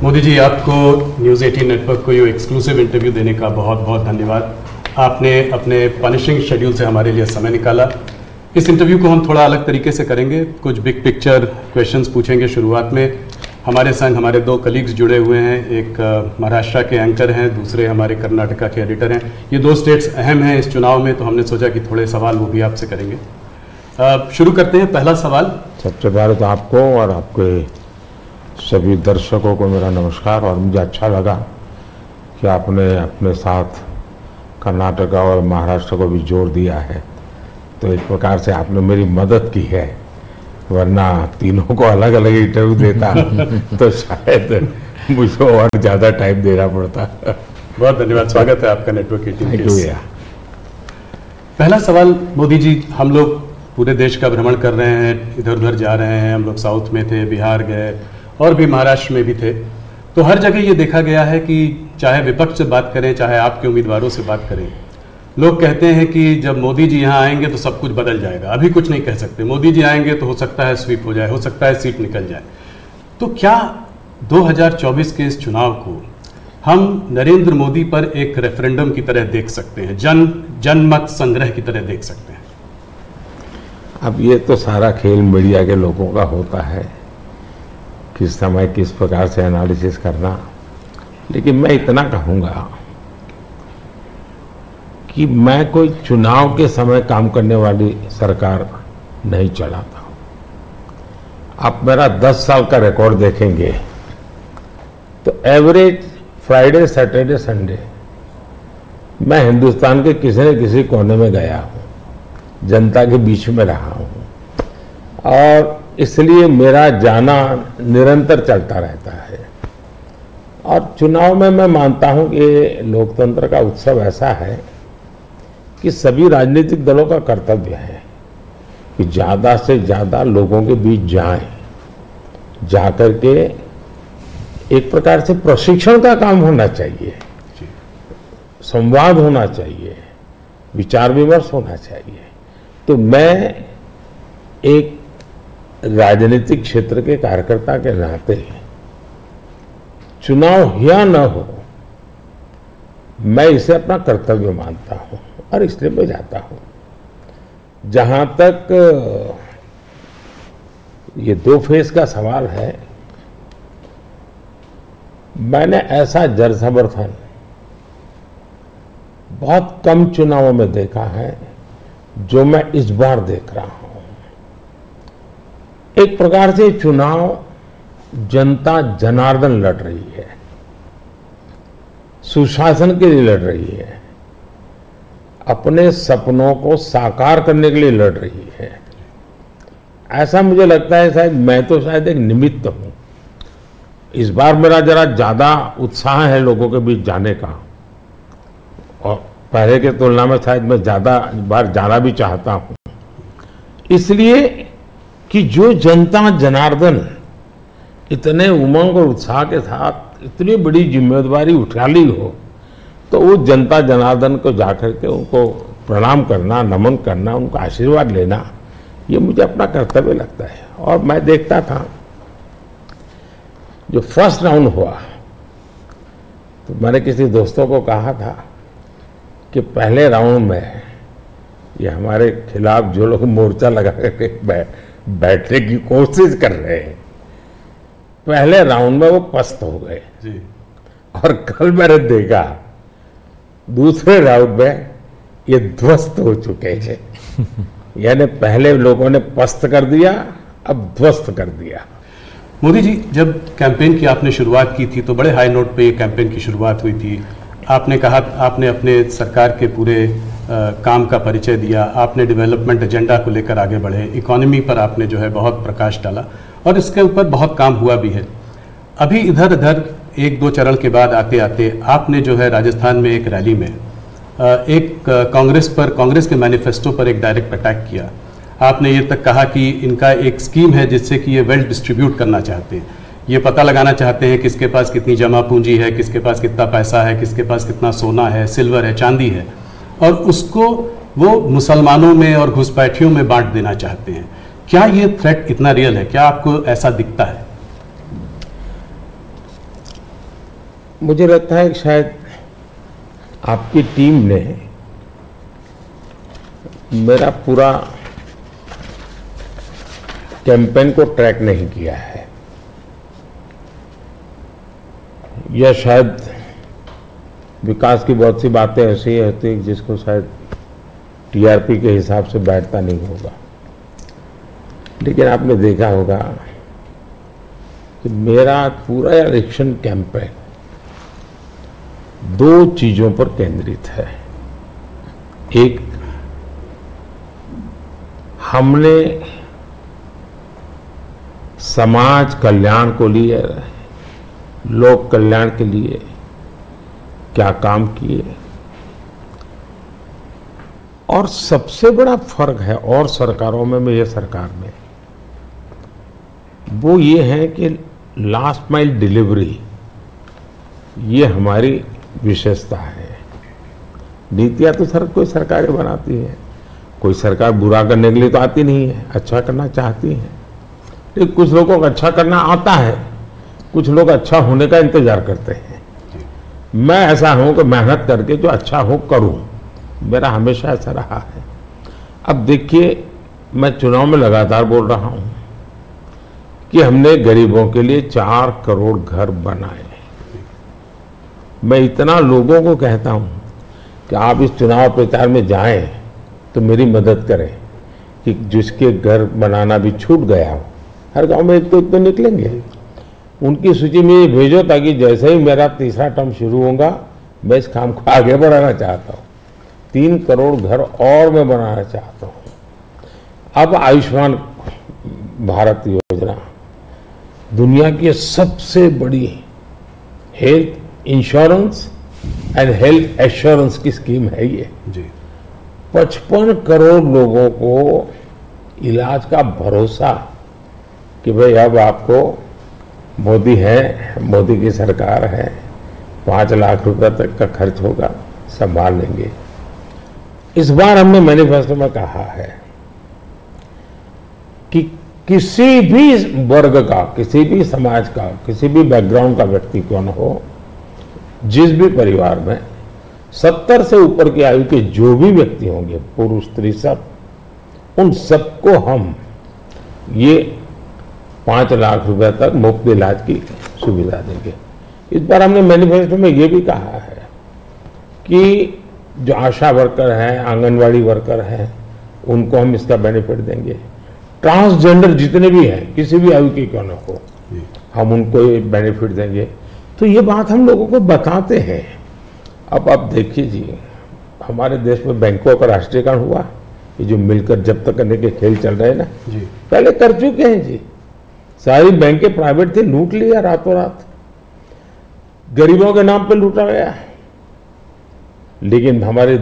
मोदी जी, आपको news 18 network को ये एक्सक्लूसिव इंटरव्यू देने का बहुत बहुत धन्यवाद। आपने अपने पनिशिंग शेड्यूल से हमारे लिए समय निकाला। इस इंटरव्यू को हम थोड़ा अलग तरीके से करेंगे, कुछ बिग पिक्चर क्वेश्चंस पूछेंगे। शुरुआत में हमारे संग हमारे दो कलीग्स जुड़े हुए हैं, एक महाराष्ट्र के एंकर हैं, दूसरे हमारे कर्नाटका के एडिटर हैं। ये दो स्टेट्स अहम हैं इस चुनाव में, तो हमने सोचा कि थोड़े सवाल वो भी आपसे करेंगे। शुरू करते हैं। पहला सवाल। सबसे पहले तो आपको और आपके सभी दर्शकों को मेरा नमस्कार। और मुझे अच्छा लगा कि आपने अपने साथ कर्नाटका और महाराष्ट्र को भी जोड़ दिया है, तो एक प्रकार से आपने मेरी मदद की है, वरना तीनों को अलग अलग इंटरव्यू देता तो शायद मुझे और ज़्यादा टाइम देना पड़ता। बहुत धन्यवाद, स्वागत है आपका नेटवर्क 18 थैंक यू। पहला सवाल मोदी जी, हम लोग पूरे देश का भ्रमण कर रहे हैं, इधर उधर जा रहे हैं। हम लोग साउथ में थे, बिहार गए और भी महाराष्ट्र में भी थे, तो हर जगह ये देखा गया है कि चाहे विपक्ष से बात करें, चाहे आपके उम्मीदवारों से बात करें, लोग कहते हैं कि जब मोदी जी यहाँ आएंगे तो सब कुछ बदल जाएगा। अभी कुछ नहीं कह सकते, मोदी जी आएंगे तो हो सकता है स्वीप हो जाए, हो सकता है सीट निकल जाए। तो क्या 2024 के इस चुनाव को हम नरेंद्र मोदी पर एक रेफरेंडम की तरह देख सकते हैं, जनमत संग्रह की तरह देख सकते हैं? अब ये तो सारा खेल मीडिया के लोगों का होता है, किस समय किस प्रकार से एनालिसिस करना। लेकिन मैं इतना कहूँगा कि मैं कोई चुनाव के समय काम करने वाली सरकार नहीं चलाता हूँ। आप मेरा 10 साल का रिकॉर्ड देखेंगे तो एवरेज फ्राइडे, सैटरडे, संडे मैं हिंदुस्तान के किसी न किसी कोने में गया हूँ, जनता के बीच में रहा हूँ, और इसलिए मेरा जाना निरंतर चलता रहता है। और चुनाव में मैं मानता हूँ कि लोकतंत्र का उत्सव ऐसा है कि सभी राजनीतिक दलों का कर्तव्य है कि ज़्यादा से ज़्यादा लोगों के बीच जाएं, जाकर के एक प्रकार से प्रशिक्षण का काम होना चाहिए, संवाद होना चाहिए, विचार विमर्श होना चाहिए। तो मैं एक राजनीतिक क्षेत्र के कार्यकर्ता के नाते चुनाव या न हो, मैं इसे अपना कर्तव्य मानता हूं और इसलिए मैं जाता हूं। जहां तक ये 2 फेज का सवाल है, मैंने ऐसा जन समर्थन बहुत कम चुनावों में देखा है जो मैं इस बार देख रहा हूं। एक प्रकार से चुनाव जनता जनार्दन लड़ रही है, सुशासन के लिए लड़ रही है, अपने सपनों को साकार करने के लिए लड़ रही है। ऐसा मुझे लगता है, शायद मैं तो शायद एक निमित्त हूं। इस बार मेरा जरा ज्यादा उत्साह है लोगों के बीच जाने का, और पहले के तुलना में शायद मैं ज्यादा बार जाना भी चाहता हूं, इसलिए कि जो जनता जनार्दन इतने उमंग और उत्साह के साथ इतनी बड़ी जिम्मेदारी उठा ली हो, तो वो जनता जनार्दन को जाकर के उनको प्रणाम करना, नमन करना, उनका आशीर्वाद लेना, ये मुझे अपना कर्तव्य लगता है। और मैं देखता था जो फर्स्ट राउंड हुआ, तो मैंने किसी दोस्तों को कहा था कि पहले राउंड में ये हमारे खिलाफ जो लोग मोर्चा लगा करके बैठने की कोशिश कर रहे हैं, पहले राउंड में वो पस्त हो गए जी। और कल मैंने देखा दूसरे राउंड में ये ध्वस्त हो चुके हैं। यानी पहले लोगों ने पस्त कर दिया, अब ध्वस्त कर दिया। मोदी जी, जब कैंपेन की आपने शुरुआत की थी तो बड़े हाई नोट पे ये कैंपेन की शुरुआत हुई थी। आपने कहा, आपने अपने सरकार के पूरे काम का परिचय दिया, आपने डेवलपमेंट एजेंडा को लेकर आगे बढ़े, इकोनॉमी पर आपने जो है बहुत प्रकाश डाला और इसके ऊपर बहुत काम हुआ भी है। अभी इधर उधर 1-2 चरण के बाद आते आते आपने जो है राजस्थान में एक रैली में एक कांग्रेस के मैनिफेस्टो पर एक डायरेक्ट अटैक किया। आपने ये तक कहा कि इनका एक स्कीम है जिससे कि ये वेल्थ डिस्ट्रीब्यूट करना चाहते हैं, ये पता लगाना चाहते हैं किसके पास कितनी जमा पूंजी है, किसके पास कितना पैसा है, किसके पास कितना सोना है, सिल्वर है, चांदी है, और उसको वो मुसलमानों में और घुसपैठियों में बांट देना चाहते हैं। क्या ये थ्रेट इतना रियल है? क्या आपको ऐसा दिखता है? मुझे लगता है कि शायद आपकी टीम ने मेरा पूरा कैंपेन को ट्रैक नहीं किया है, या शायद विकास की बहुत सी बातें ऐसी होती हैं जिसको शायद टीआरपी के हिसाब से बैठता नहीं होगा। लेकिन आपने देखा होगा कि मेरा पूरा इलेक्शन कैंपेन दो चीजों पर केंद्रित है। एक, हमने समाज कल्याण को लिए, लोक कल्याण के लिए क्या काम किए, और सबसे बड़ा फर्क है और सरकारों में ये सरकार में, वो ये है कि लास्ट माइल डिलीवरी ये हमारी विशेषता है। नीतियां तो कोई सरकारें बनाती है, कोई सरकार बुरा करने के लिए तो आती नहीं है, अच्छा करना चाहती है। लेकिन कुछ लोगों को अच्छा करना आता है, कुछ लोग अच्छा होने का इंतजार करते हैं। मैं ऐसा हूं कि मेहनत करके जो अच्छा हो करूं, मेरा हमेशा ऐसा रहा है। अब देखिए, मैं चुनाव में लगातार बोल रहा हूं कि हमने गरीबों के लिए 4 करोड़ घर बनाए। मैं इतना लोगों को कहता हूं कि आप इस चुनाव प्रचार में जाएं तो मेरी मदद करें कि जिसके घर बनाना भी छूट गया हो, हर गांव में एक तो निकलेंगे, उनकी सूची में ये भेजो ताकि जैसे ही मेरा तीसरा टर्म शुरू होगा मैं इस काम को आगे बढ़ाना चाहता हूँ। 3 करोड़ घर और मैं बनाना चाहता हूँ। अब आयुष्मान भारत योजना दुनिया की सबसे बड़ी health insurance and health assurance की स्कीम है ये जी। 55 करोड़ लोगों को इलाज का भरोसा कि भाई अब आपको मोदी है, मोदी की सरकार है, 5 लाख रुपए तक का खर्च होगा, संभाल लेंगे। इस बार हमने मैनिफेस्टो में कहा है कि किसी भी वर्ग का, किसी भी समाज का, किसी भी बैकग्राउंड का व्यक्ति क्यों न हो, जिस भी परिवार में 70 से ऊपर की आयु के जो भी व्यक्ति होंगे, पुरुष स्त्री सब, उन सबको हम ये 5 लाख रुपए तक मुफ्त इलाज की सुविधा देंगे। इस बार हमने मैनिफेस्टो में ये भी कहा है कि जो आशा वर्कर हैं, आंगनवाड़ी वर्कर हैं, उनको हम इसका बेनिफिट देंगे। ट्रांसजेंडर जितने भी हैं, किसी भी आयु के क्यों न हो, हम उनको ये बेनिफिट देंगे। तो ये बात हम लोगों को बताते हैं। अब आप देखिए जी, हमारे देश में बैंकों का राष्ट्रीयकरण हुआ, ये जो मिलकर जब्त करने के खेल चल रहे हैं ना जी, पहले कर चुके हैं जी। सारी बैंकें प्राइवेट थी, लूट लिया रातों रात, गरीबों के नाम पे लूटा गया। लेकिन हमारे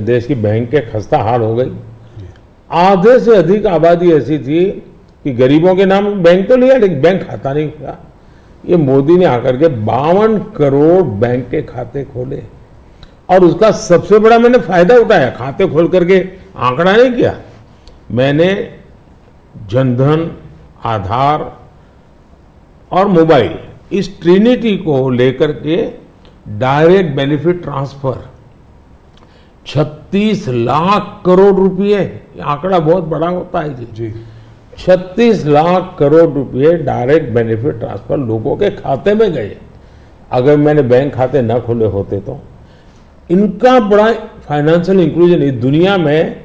देश की बैंकें खस्ता हाल हो गई। आधे से अधिक आबादी ऐसी थी कि गरीबों के नाम बैंक तो लिया लेकिन बैंक खाता नहीं था। ये मोदी ने आकर के 52 करोड़ बैंक के खाते खोले, और उसका सबसे बड़ा मैंने फायदा उठाया। खाते खोल करके आंकड़ा नहीं किया मैंने, जनधन, आधार और मोबाइल, इस ट्रिनिटी को लेकर के direct benefit transfer 36 lakh crore रुपए, आंकड़ा बहुत बड़ा होता है जी। 36 लाख करोड़ रुपए डायरेक्ट बेनिफिट ट्रांसफर लोगों के खाते में गए। अगर मैंने बैंक खाते न खोले होते तो इनका बड़ा फाइनेंशियल इंक्लूजन इस दुनिया में,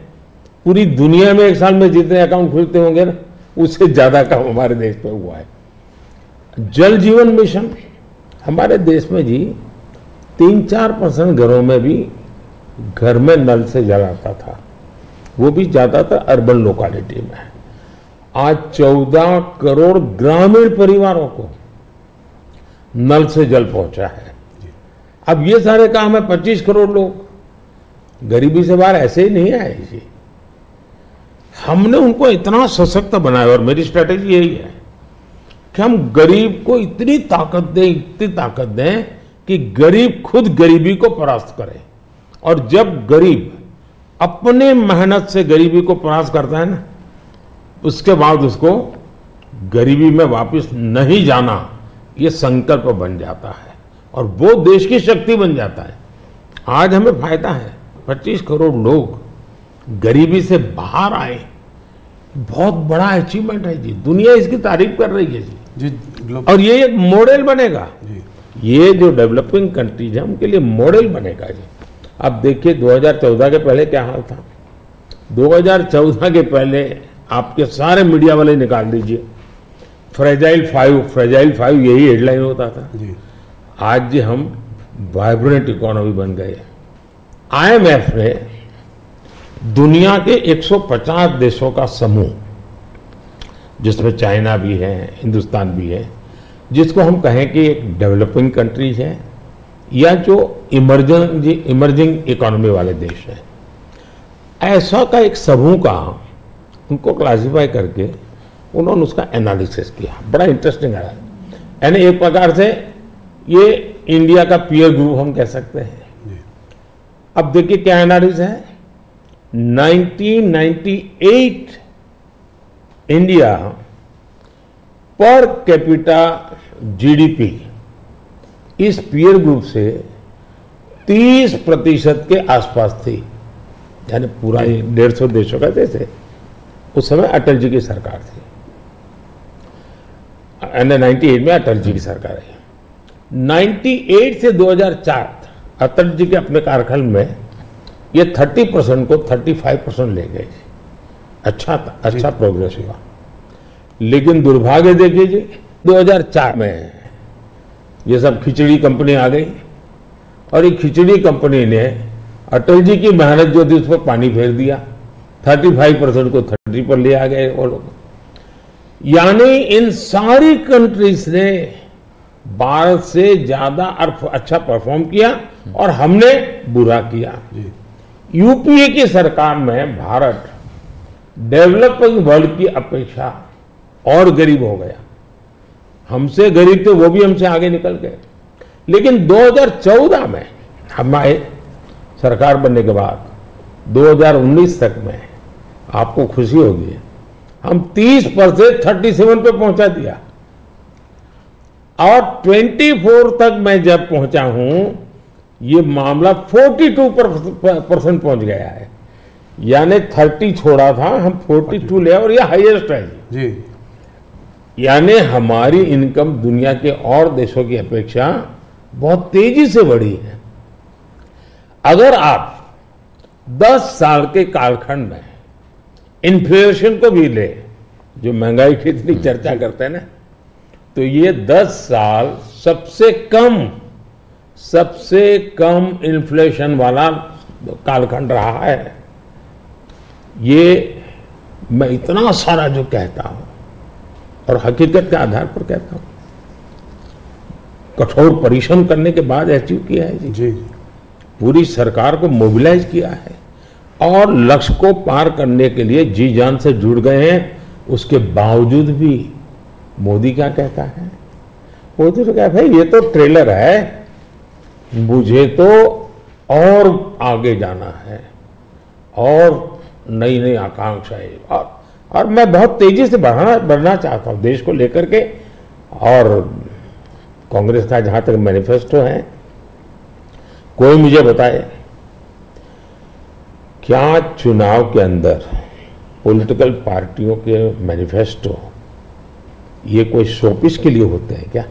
पूरी दुनिया में एक साल में जितने अकाउंट खुलते होंगे ना, उससे ज्यादा काम हमारे देश में हुआ है। जल जीवन मिशन हमारे देश में जी 3-4% घरों में भी घर में नल से जल आता था, वो भी ज्यादातर अर्बन लोकेलिटी में। आज 14 करोड़ ग्रामीण परिवारों को नल से जल पहुंचा है। अब ये सारे काम है, 25 करोड़ लोग गरीबी से बाहर ऐसे ही नहीं आए जी। हमने उनको इतना सशक्त बनाया, और मेरी स्ट्रेटेजी यही है कि हम गरीब को इतनी ताकत दें कि गरीब खुद गरीबी को परास्त करे। और जब गरीब अपने मेहनत से गरीबी को परास्त करता है ना, उसके बाद उसको गरीबी में वापस नहीं जाना, ये संकल्प बन जाता है। और वो देश की शक्ति बन जाता है। आज हमें फायदा है, 25 करोड़ लोग गरीबी से बाहर आए, बहुत बड़ा अचीवमेंट है जी। दुनिया इसकी तारीफ कर रही है जी। और ये एक मॉडल बनेगा जी। ये जो डेवलपिंग कंट्रीज है उनके लिए मॉडल बनेगा जी। अब देखिए 2014 के पहले क्या हाल था। 2014 के पहले आपके सारे मीडिया वाले निकाल दीजिए, फ्रेजाइल फाइव यही हेडलाइन होता था जी। आज जी हम वाइब्रेंट इकोनॉमी बन गए। IMF ने दुनिया के 150 देशों का समूह, जिसमें चाइना भी है, हिंदुस्तान भी है, जिसको हम कहें कि एक डेवलपिंग कंट्रीज है या जो इमर्जिंग इकोनॉमी वाले देश हैं, ऐसा का एक समूह का उनको क्लासिफाई करके उन्होंने उसका एनालिसिस किया। बड़ा इंटरेस्टिंग है। यानी एक प्रकार से ये इंडिया का पीयर ग्रुप हम कह सकते हैं। अब देखिए क्या एनालिसिस है। 1998 इंडिया पर कैपिटा GDP इस पीयर ग्रुप से 30% के आसपास थी। यानी पूरा 150 देशों का देश है। उस समय अटल जी की सरकार थी। 98 में अटल जी की सरकार है। 98 से 2004 अटल जी के अपने कार्यकाल में ये 30% को 35% ले गए। अच्छा प्रोग्रेस हुआ। लेकिन दुर्भाग्य देखिए जी, 2004 में ये सब खिचड़ी कंपनी आ गई और ये खिचड़ी कंपनी ने अटल जी की मेहनत जो थी उस पर पानी फेर दिया। 35% को 30 पर ले आ गए वो लोग। यानी इन सारी कंट्रीज ने भारत से ज्यादा अच्छा परफॉर्म किया और हमने बुरा किया। यूपीए की सरकार में भारत डेवलपिंग वर्ल्ड की अपेक्षा और गरीब हो गया। हमसे गरीब थे, वो भी हमसे आगे निकल गए। लेकिन 2014 में हम आए सरकार बनने के बाद, 2019 तक में आपको खुशी होगी, हम 30 पर से 37 पे पहुंचा दिया। और 24 तक मैं जब पहुंचा हूं, ये मामला 42% पहुंच गया है। यानी 30 छोड़ा था, हम 42 ले और ये हाईएस्ट है जी। यानी हमारी इनकम दुनिया के और देशों की अपेक्षा बहुत तेजी से बढ़ी है। अगर आप 10 साल के कालखंड में इन्फ्लेशन को भी ले, जो महंगाई की इतनी चर्चा करते हैं ना, तो ये 10 साल सबसे कम इन्फ्लेशन वाला कालखंड रहा है। ये मैं इतना सारा जो कहता हूं और हकीकत के आधार पर कहता हूं, कठोर परिश्रम करने के बाद अचीव किया है जी। पूरी सरकार को मोबिलाइज किया है और लक्ष्य को पार करने के लिए जी जान से जुड़ गए हैं। उसके बावजूद भी मोदी क्या कहता है? मोदी तो कहता है ये तो ट्रेलर है, मुझे तो और आगे जाना है और नई नई आकांक्षा है और मैं बहुत तेजी से बढ़ना चाहता हूं देश को लेकर के। और कांग्रेस का जहां तक मैनिफेस्टो है, कोई मुझे बताए क्या चुनाव के अंदर पॉलिटिकल पार्टियों के मैनिफेस्टो ये कोई शोपीस के लिए होते हैं क्या?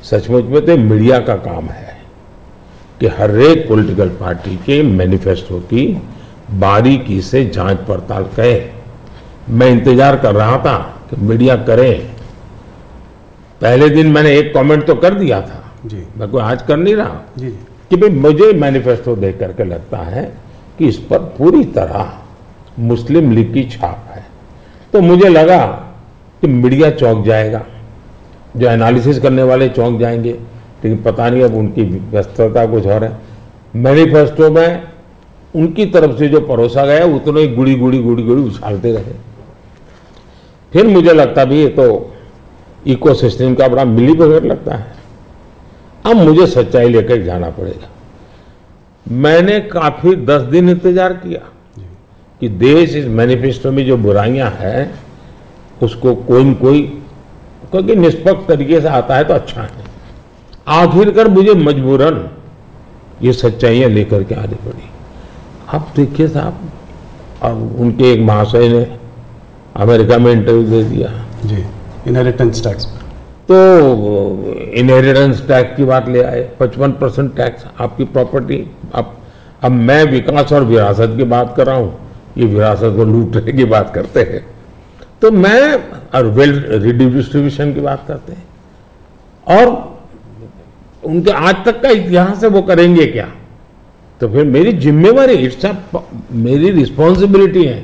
सचमुच में तो मीडिया का काम है कि हर एक पॉलिटिकल पार्टी के मैनिफेस्टो की बारीकी से जांच पड़ताल करे। मैं इंतजार कर रहा था कि मीडिया करे। पहले दिन मैंने एक कमेंट तो कर दिया था जी, मैं कोई आज कर नहीं रहा जी, कि भाई मुझे मैनिफेस्टो देख करके लगता है कि इस पर पूरी तरह मुस्लिम लीग की छाप है। तो मुझे लगा कि मीडिया चौंक जाएगा, जो एनालिसिस करने वाले चौंक जाएंगे, लेकिन पता नहीं अब उनकी व्यस्तता कुछ और है। मैनिफेस्टो में उनकी तरफ से जो परोसा गया उतना ही गुड़ी उछालते रहे। फिर मुझे लगता भी ये तो इकोसिस्टम का बड़ा मिली बगैर लगता है। अब मुझे सच्चाई लेकर जाना पड़ेगा। मैंने काफी 10 दिन इंतजार किया कि देश इस मैनिफेस्टो में जो बुराइयां हैं उसको कोई न कोई, क्योंकि निष्पक्ष तरीके से आता है तो अच्छा है, आखिरकार मुझे मजबूरन ये सच्चाइयां लेकर के आनी पड़ी। आप देखिए साहब, अब उनके एक महाशय ने अमेरिका में इंटरव्यू दे दिया जी, इनहेरिटेंस टैक्स। तो इनहेरिटेंस टैक्स की बात ले आए, 55% टैक्स आपकी प्रॉपर्टी। अब मैं विकास और विरासत की बात कर रहा हूं, ये विरासत को लूटने की बात करते हैं। तो मैं और वेल्थ रिडिस्ट्रीब्यूशन की बात करते हैं, और उनके आज तक का इतिहास है, वो करेंगे क्या? तो फिर मेरी जिम्मेवारी, मेरी रिस्पॉन्सिबिलिटी है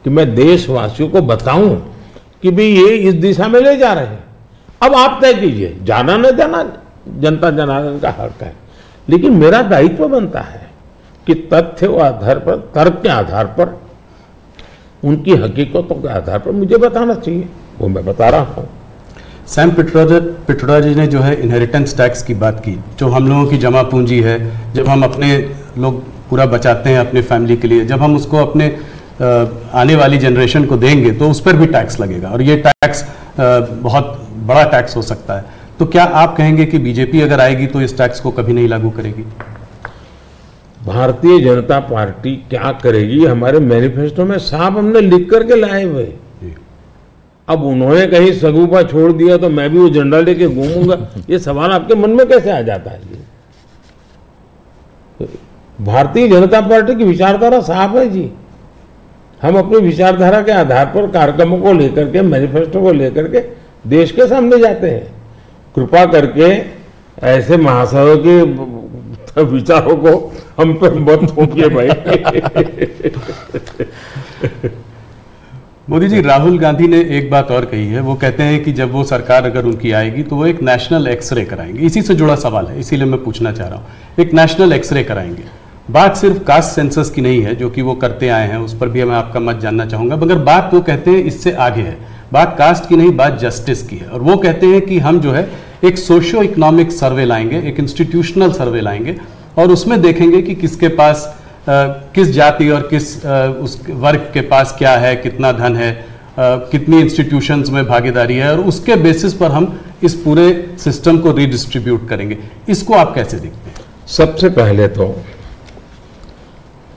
कि मैं देशवासियों को बताऊं कि भाई ये इस दिशा में ले जा रहे हैं। अब आप तय कीजिए, जाना न जाना जनता जनार्दन का हक है, लेकिन मेरा दायित्व बनता है कि तथ्य के आधार पर, तर्क के आधार पर, उनकी हकीकतों के आधार पर मुझे बताना चाहिए, वो मैं बता रहा हूं। सैम पिट्रोडा जी ने जो है इनहेरिटेंस टैक्स की बात की, जो हम लोगों की जमा पूंजी है, जब हम अपने लोग पूरा बचाते हैं अपनी फैमिली के लिए, जब हम उसको अपने आने वाली जनरेशन को देंगे तो उस पर भी टैक्स लगेगा, और ये टैक्स बहुत बड़ा टैक्स हो सकता है। तो क्या आप कहेंगे कि बीजेपी अगर आएगी तो इस टैक्स को कभी नहीं लागू करेगी? भारतीय जनता पार्टी क्या करेगी, हमारे मैनिफेस्टो में साफ हमने लिख करके लाए हुए। अब उन्होंने कहीं सगुफा छोड़ दिया तो मैं भी वो झंडा लेके घूमूंगा, ये सवाल आपके मन में कैसे आ जाता है? भारतीय जनता पार्टी की विचारधारा साफ है जी। हम अपनी विचारधारा के आधार पर कार्यक्रमों को लेकर के, मैनिफेस्टो को लेकर के देश के सामने जाते हैं। कृपा करके ऐसे महाशयों के विचारों को हम पे मत थोपिए भाई। मोदी जी, राहुल गांधी ने एक बात और कही है, वो कहते हैं कि जब वो सरकार अगर उनकी आएगी तो वो एक नेशनल एक्सरे कराएंगे। इसी से जुड़ा सवाल है, इसीलिए मैं पूछना चाह रहा हूँ, एक नेशनल एक्सरे कराएंगे। बात सिर्फ कास्ट सेंसस की नहीं है जो कि वो करते आए हैं, उस पर भी मैं आपका मत जानना चाहूंगा, मगर बात वो कहते हैं इससे आगे है। बात कास्ट की नहीं, बात जस्टिस की है। और वो कहते हैं कि हम जो है एक सोशियो इकोनॉमिक सर्वे लाएंगे, एक इंस्टीट्यूशनल सर्वे लाएंगे, और उसमें देखेंगे कि किसके पास किस जाति और किस उस वर्ग के पास क्या है, कितना धन है, कितनी इंस्टीट्यूशंस में भागीदारी है, और उसके बेसिस पर हम इस पूरे सिस्टम को रीडिस्ट्रीब्यूट करेंगे। इसको आप कैसे देखते हैं? सबसे पहले तो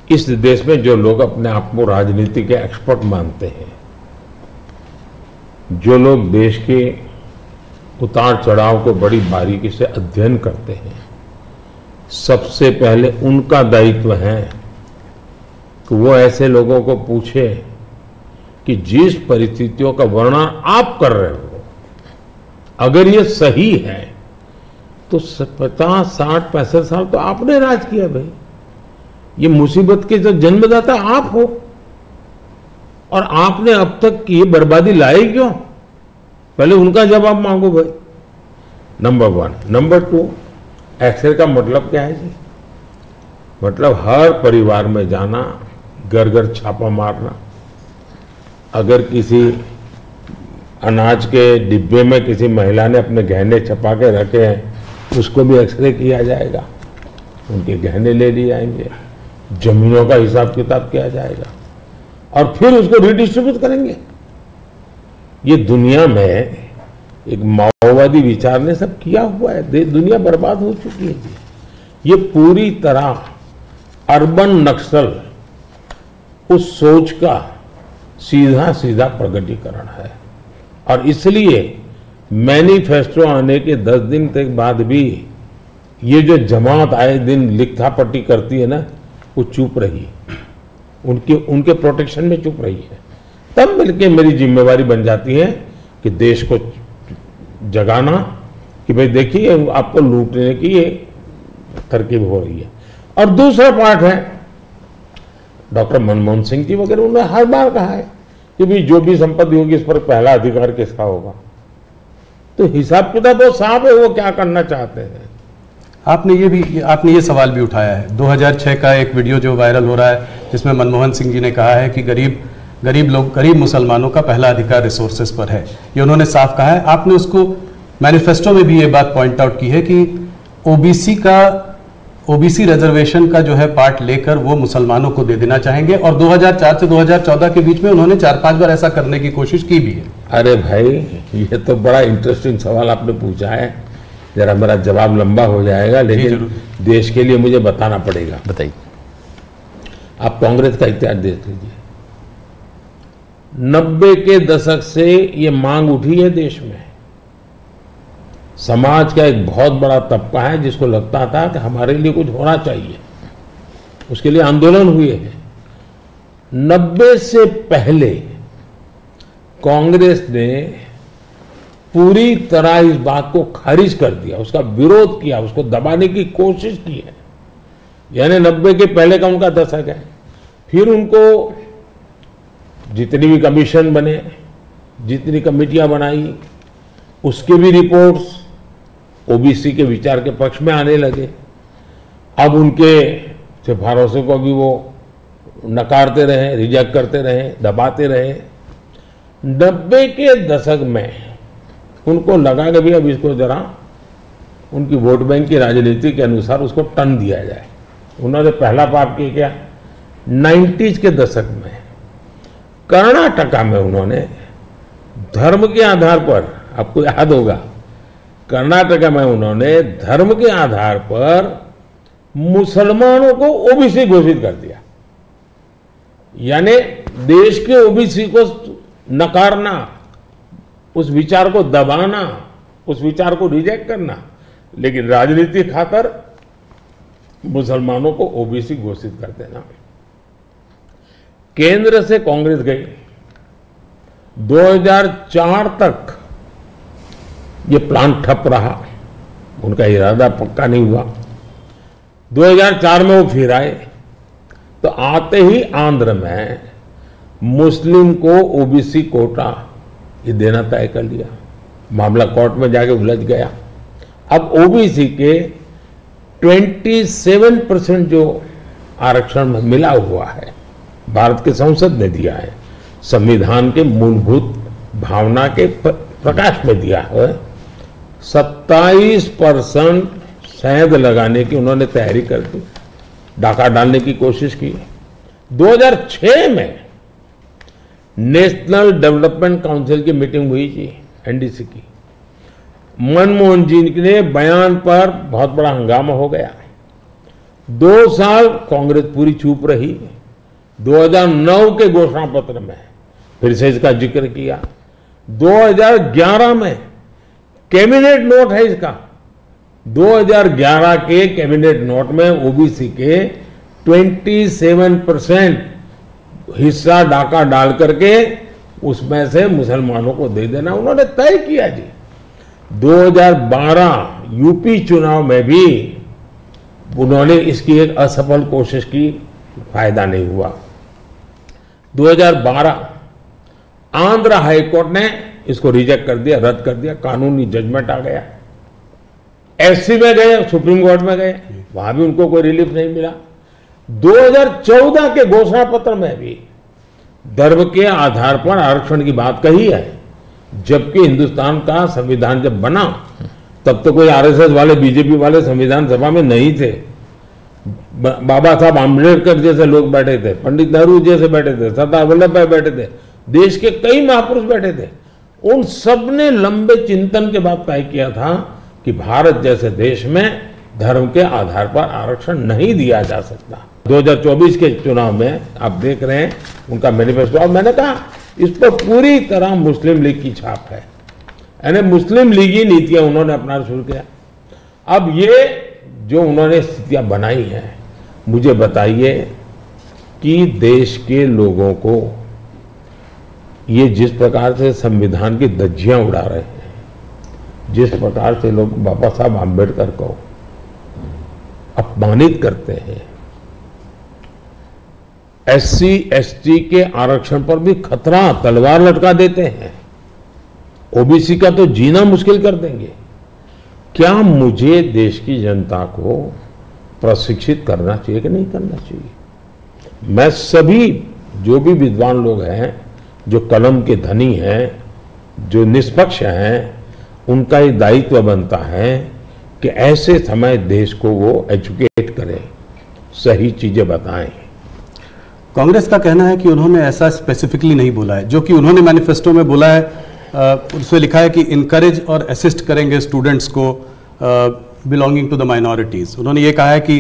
इस देश में जो लोग अपने आप को राजनीति के एक्सपर्ट मानते हैं, जो लोग देश के उतार चढ़ाव को बड़ी बारीकी से अध्ययन करते हैं, सबसे पहले उनका दायित्व है कि वो ऐसे लोगों को पूछे कि जिस परिस्थितियों का वर्णन आप कर रहे हो, अगर ये सही है तो 50, 60, 65 साल तो आपने राज किया भाई। ये मुसीबत के जो जन्मदाता आप हो, और आपने अब तक की बर्बादी लाई क्यों? पहले उनका जवाब मांगो भाई, नंबर 1। नंबर 2, एक्सरे का मतलब क्या है जी? मतलब हर परिवार में जाना, घर घर छापा मारना, अगर किसी अनाज के डिब्बे में किसी महिला ने अपने गहने छपा के रखे हैं, उसको भी एक्सरे किया जाएगा, उनके गहने ले लिए जाएंगे, जमीनों का हिसाब किताब किया जाएगा, और फिर उसको रिडिस्ट्रीब्यूट करेंगे। ये दुनिया में एक माओवादी विचार ने सब किया हुआ है, दुनिया बर्बाद हो चुकी है जी। ये पूरी तरह अर्बन नक्सल उस सोच का सीधा सीधा प्रगटीकरण है, और इसलिए मैनिफेस्टो आने के 10 दिन तक बाद भी ये जो जमात आए दिन लिखापट्टी करती है ना, वो चुप रही, उनके प्रोटेक्शन में चुप रही है। तब मिलके मेरी जिम्मेवारी बन जाती है कि देश को जगाना कि भाई देखिए आपको लूटने की ये तरकीब हो रही है। और दूसरा पार्ट है, डॉक्टर मनमोहन सिंह जी वगैरह, उन्होंने हर बार कहा है कि भाई जो भी संपत्ति होगी इस पर पहला अधिकार किसका होगा। तो हिसाब किताब तो साफ है, वो क्या करना चाहते हैं। आपने ये सवाल भी उठाया है। 2006 का एक वीडियो जो वायरल हो रहा है, जिसमें मनमोहन सिंह जी ने कहा है कि गरीब मुसलमानों का पहला अधिकार रिसोर्सेज पर है, ये उन्होंने साफ कहा है। आपने उसको मैनिफेस्टो में भी ये बात पॉइंट आउट की है कि ओबीसी रिजर्वेशन का जो है पार्ट लेकर वो मुसलमानों को दे देना चाहेंगे, और 2004 से 2014 के बीच में उन्होंने 4-5 बार ऐसा करने की कोशिश की भी है। अरे भाई, ये तो बड़ा इंटरेस्टिंग सवाल आपने पूछा है। जरा मेरा जवाब लंबा हो जाएगा, लेकिन देश के लिए मुझे बताना पड़ेगा। बताइए। आप कांग्रेस का इतिहास देख लीजिए। 90 के दशक से ये मांग उठी है देश में। समाज का एक बहुत बड़ा तबका है जिसको लगता था कि हमारे लिए कुछ होना चाहिए, उसके लिए आंदोलन हुए हैं। 90 से पहले कांग्रेस ने पूरी तरह इस बात को खारिज कर दिया, उसका विरोध किया, उसको दबाने की कोशिश की है। यानी 90 के पहले का उनका दशक है। फिर उनको जितनी भी कमीशन बने, जितनी कमेटियां बनाई, उसके भी रिपोर्ट्स ओबीसी के विचार के पक्ष में आने लगे। अब उनके सिफारिशों को भी वो नकारते रहे, रिजेक्ट करते रहे, दबाते रहे। 90 के दशक में उनको लगा कि भी अब इसको जरा उनकी वोट बैंक की राजनीति के अनुसार उसको टर्न दिया जाए। उन्होंने पहला पाप किया क्या, 90s के दशक में कर्नाटका में उन्होंने धर्म के आधार पर, आपको याद होगा, कर्नाटका में उन्होंने धर्म के आधार पर मुसलमानों को ओबीसी घोषित कर दिया। यानी देश के ओबीसी को नकारना, उस विचार को दबाना, उस विचार को रिजेक्ट करना, लेकिन राजनीति खातर मुसलमानों को ओबीसी घोषित कर देना। केंद्र से कांग्रेस गई, 2004 तक ये प्लान ठप रहा, उनका इरादा पक्का नहीं हुआ। 2004 में वो फिर आए, तो आते ही आंध्र में मुस्लिम को ओबीसी कोटा ये देना तय कर लिया। मामला कोर्ट में जाके उलझ गया। अब ओबीसी के 27% जो आरक्षण में मिला हुआ है, भारत के संसद ने दिया है, संविधान के मूलभूत भावना के प्रकाश में दिया है। 27% शहद लगाने की उन्होंने तैयारी कर दी, डाका डालने की कोशिश की। 2006 में नेशनल डेवलपमेंट काउंसिल की मीटिंग हुई थी, एनडीसी की। मनमोहन जी के बयान पर बहुत बड़ा हंगामा हो गया। 2 साल कांग्रेस पूरी चुप रही। 2009 के घोषणा पत्र में फिर से इसका जिक्र किया। 2011 में कैबिनेट नोट है इसका, 2011 के कैबिनेट नोट में ओबीसी के 27% हिस्सा डाका डाल करके उसमें से मुसलमानों को दे देना उन्होंने तय किया जी। 2012 यूपी चुनाव में भी उन्होंने इसकी एक असफल कोशिश की, फायदा नहीं हुआ। 2012 आंध्र हाईकोर्ट ने इसको रिजेक्ट कर दिया, रद्द कर दिया, कानूनी जजमेंट आ गया। एससी में गए, सुप्रीम कोर्ट में गए, वहां भी उनको कोई रिलीफ नहीं मिला। 2014 के घोषणा पत्र में भी धर्म के आधार पर आरक्षण की बात कही है, जबकि हिंदुस्तान का संविधान जब बना तब तो कोई आरएसएस वाले, बीजेपी वाले संविधान सभा में नहीं थे। बाबा साहब आम्बेडकर जैसे लोग बैठे थे, पंडित नेहरू जैसे बैठे थे, सरदार वल्लभ भाई बैठे थे, देश के कई महापुरुष बैठे थे। उन सब ने लंबे चिंतन के बाद तय किया था कि भारत जैसे देश में धर्म के आधार पर आरक्षण नहीं दिया जा सकता। 2024 के चुनाव में आप देख रहे हैं उनका मैनिफेस्टो, और मैंने कहा इस पर पूरी तरह मुस्लिम लीग की छाप है, यानी मुस्लिम लीगी नीतियां उन्होंने अपनाना शुरू किया। अब ये जो उन्होंने स्थितियां बनाई हैं, मुझे बताइए कि देश के लोगों को ये जिस प्रकार से संविधान की धज्जियां उड़ा रहे हैं, जिस प्रकार से लोग बाबा साहब आम्बेडकर को अपमानित करते हैं, एससी एसटी के आरक्षण पर भी खतरा, तलवार लटका देते हैं, ओबीसी का तो जीना मुश्किल कर देंगे। क्या मुझे देश की जनता को प्रशिक्षित करना चाहिए कि नहीं करना चाहिए? मैं सभी जो भी विद्वान लोग हैं, जो कलम के धनी हैं, जो निष्पक्ष हैं, उनका ये दायित्व बनता है कि ऐसे समय देश को वो एजुकेट करें, सही चीजें बताएं। कांग्रेस का कहना है कि उन्होंने ऐसा स्पेसिफिकली नहीं बोला है, जो कि उन्होंने मैनिफेस्टो में बोला है, उसमें लिखा है कि इनकरेज और असिस्ट करेंगे स्टूडेंट्स को बिलोंगिंग टू द माइनॉरिटीज़। उन्होंने ये कहा है कि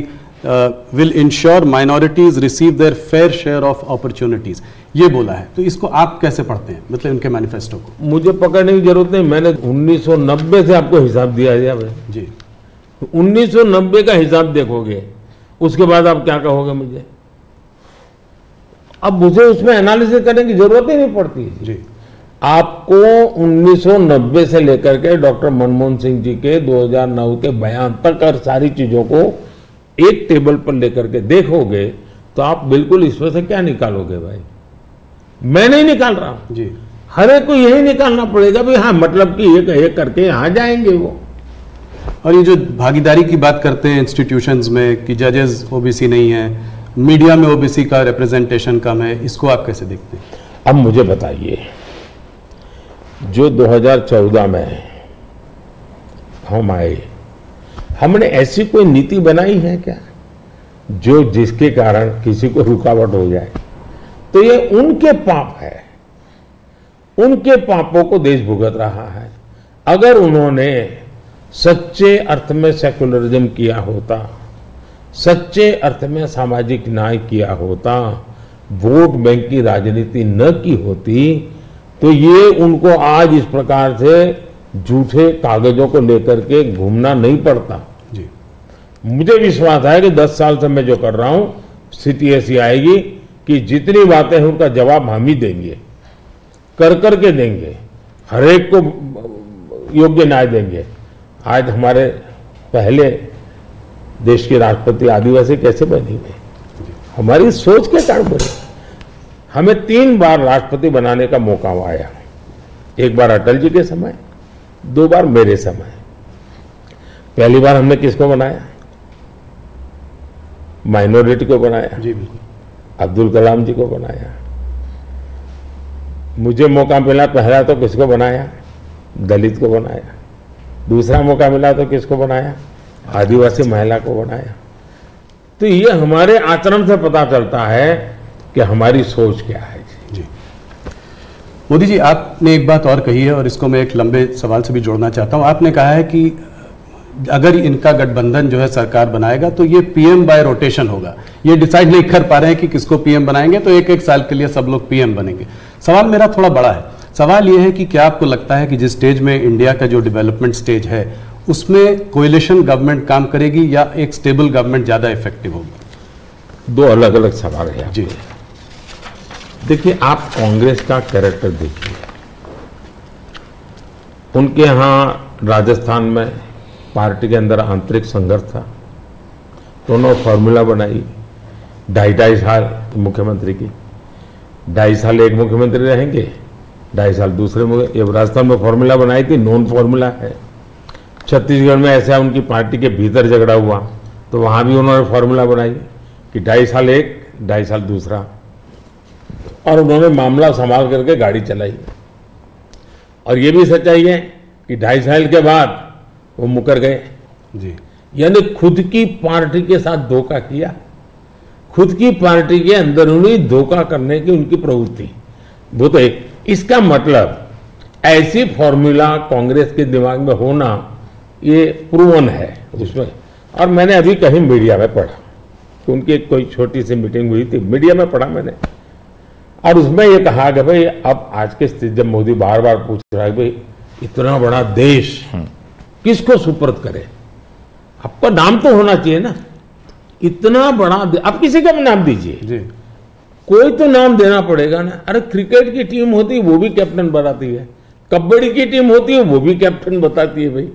will ensure minorities receive there fair share of opportunities, ये बोला है। तो इसको आप कैसे पढ़ते हैं, मतलब उनके मैनिफेस्टो को? मुझे पकड़ने की जरूरत नहीं, मैंने 1990 से आपको हिसाब दिया है भाई जी। 1990 का हिसाब देखोगे, उसके बाद आप क्या कहोगे मुझे? अब मुझे उसमें एनालिसिस करने की जरूरत ही नहीं पड़ती जी। आपको 1990 से लेकर के डॉक्टर मनमोहन सिंह जी के 2009 के बयान तक और सारी चीजों को एक टेबल पर लेकर के देखोगे तो आप बिल्कुल इसमें से क्या निकालोगे भाई? मैं नहीं निकाल रहा हूं जी। हर एक को यही निकालना पड़ेगा भाई। हाँ, मतलब कि एक करके यहां जाएंगे वो। और ये जो भागीदारी की बात करते हैं इंस्टीट्यूशंस में कि जजेस ओबीसी नहीं है, मीडिया में ओबीसी का रिप्रेजेंटेशन कम है, इसको आप कैसे देखते हैं? अब मुझे बताइए, जो 2014 में हम आए, हमने ऐसी कोई नीति बनाई है क्या जो जिसके कारण किसी को रुकावट हो जाए? तो ये उनके पाप है, उनके पापों को देश भुगत रहा है। अगर उन्होंने सच्चे अर्थ में सेकुलरिज्म किया होता, सच्चे अर्थ में सामाजिक न्याय किया होता, वोट बैंक की राजनीति न की होती, तो ये उनको आज इस प्रकार से झूठे कागजों को लेकर के घूमना नहीं पड़ता। जी। मुझे विश्वास है कि 10 साल से मैं जो कर रहा हूं, स्थिति ऐसी आएगी कि जितनी बातें हैं उनका जवाब हम ही देंगे, कर करके देंगे, हर एक को योग्य न्याय देंगे। आज हमारे पहले देश के राष्ट्रपति आदिवासी कैसे बनेंगे? हमारी सोच के कारण बने। हमें 3 बार राष्ट्रपति बनाने का मौका आया, एक बार अटल जी के समय, 2 बार मेरे समय। पहली बार हमने किसको बनाया? माइनॉरिटी को बनाया, जी बिल्कुल, अब्दुल कलाम जी को बनाया। मुझे मौका मिला पहला तो किसको बनाया? दलित को बनाया। दूसरा मौका मिला तो किसको बनाया? आदिवासी महिला को बनाया। तो ये हमारे आचरण से पता चलता है कि हमारी सोच क्या है। जी। मोदी जी, आपने एक बात और कही है और इसको मैं एक लंबे सवाल से भी जोड़ना चाहता हूं। आपने कहा है कि अगर इनका गठबंधन जो है सरकार बनाएगा तो ये पीएम बाय रोटेशन होगा। ये डिसाइड नहीं कर पा रहे हैं कि किसको पीएम बनाएंगे, तो एक एक साल के लिए सब लोग पीएम बनेंगे। सवाल मेरा थोड़ा बड़ा है। सवाल ये है कि क्या आपको लगता है कि जिस स्टेज में इंडिया का जो डेवलपमेंट स्टेज है उसमें कोएलिशन गवर्नमेंट काम करेगी या एक स्टेबल गवर्नमेंट ज्यादा इफेक्टिव होगी? 2 अलग अलग सवाल है। जी। देखिए, आप कांग्रेस का कैरेक्टर देखिए। उनके यहां राजस्थान में पार्टी के अंदर आंतरिक संघर्ष था, तो उन्होंने फॉर्मूला बनाई 2.5 साल मुख्यमंत्री की, 2.5 साल एक मुख्यमंत्री रहेंगे, 2.5 साल दूसरे मुख्य। राजस्थान में फॉर्मूला बनाई थी, नॉन फॉर्मूला है। छत्तीसगढ़ में ऐसा उनकी पार्टी के भीतर झगड़ा हुआ तो वहां भी उन्होंने फॉर्मूला बनाई कि 2.5 साल एक, 2.5 साल दूसरा, और उन्होंने मामला संभाल करके गाड़ी चलाई। और ये भी सच्चाई है कि 2.5 साल के बाद वो मुकर गए। जी। यानी खुद की पार्टी के साथ धोखा किया, खुद की पार्टी के अंदरूनी धोखा करने की उनकी प्रवृत्ति, वो तो एक। इसका मतलब ऐसी फॉर्मूला कांग्रेस के दिमाग में होना ये प्रूवन है उसमें। और मैंने अभी कहीं मीडिया में पढ़ा कि उनकी कोई छोटी सी मीटिंग हुई थी, मीडिया में पढ़ा मैंने, और उसमें ये कहा कि भाई अब आज के स्थिति जब मोदी बार बार पूछ रहा है भाई इतना बड़ा देश किसको सुपर्द करे, आपका नाम तो होना चाहिए ना, इतना बड़ा आप किसी का भी नाम दीजिए जी। कोई तो नाम देना पड़ेगा ना। अरे क्रिकेट की टीम होती है वो भी कैप्टन बताती है, कबड्डी की टीम होती है वो भी कैप्टन बताती है। भाई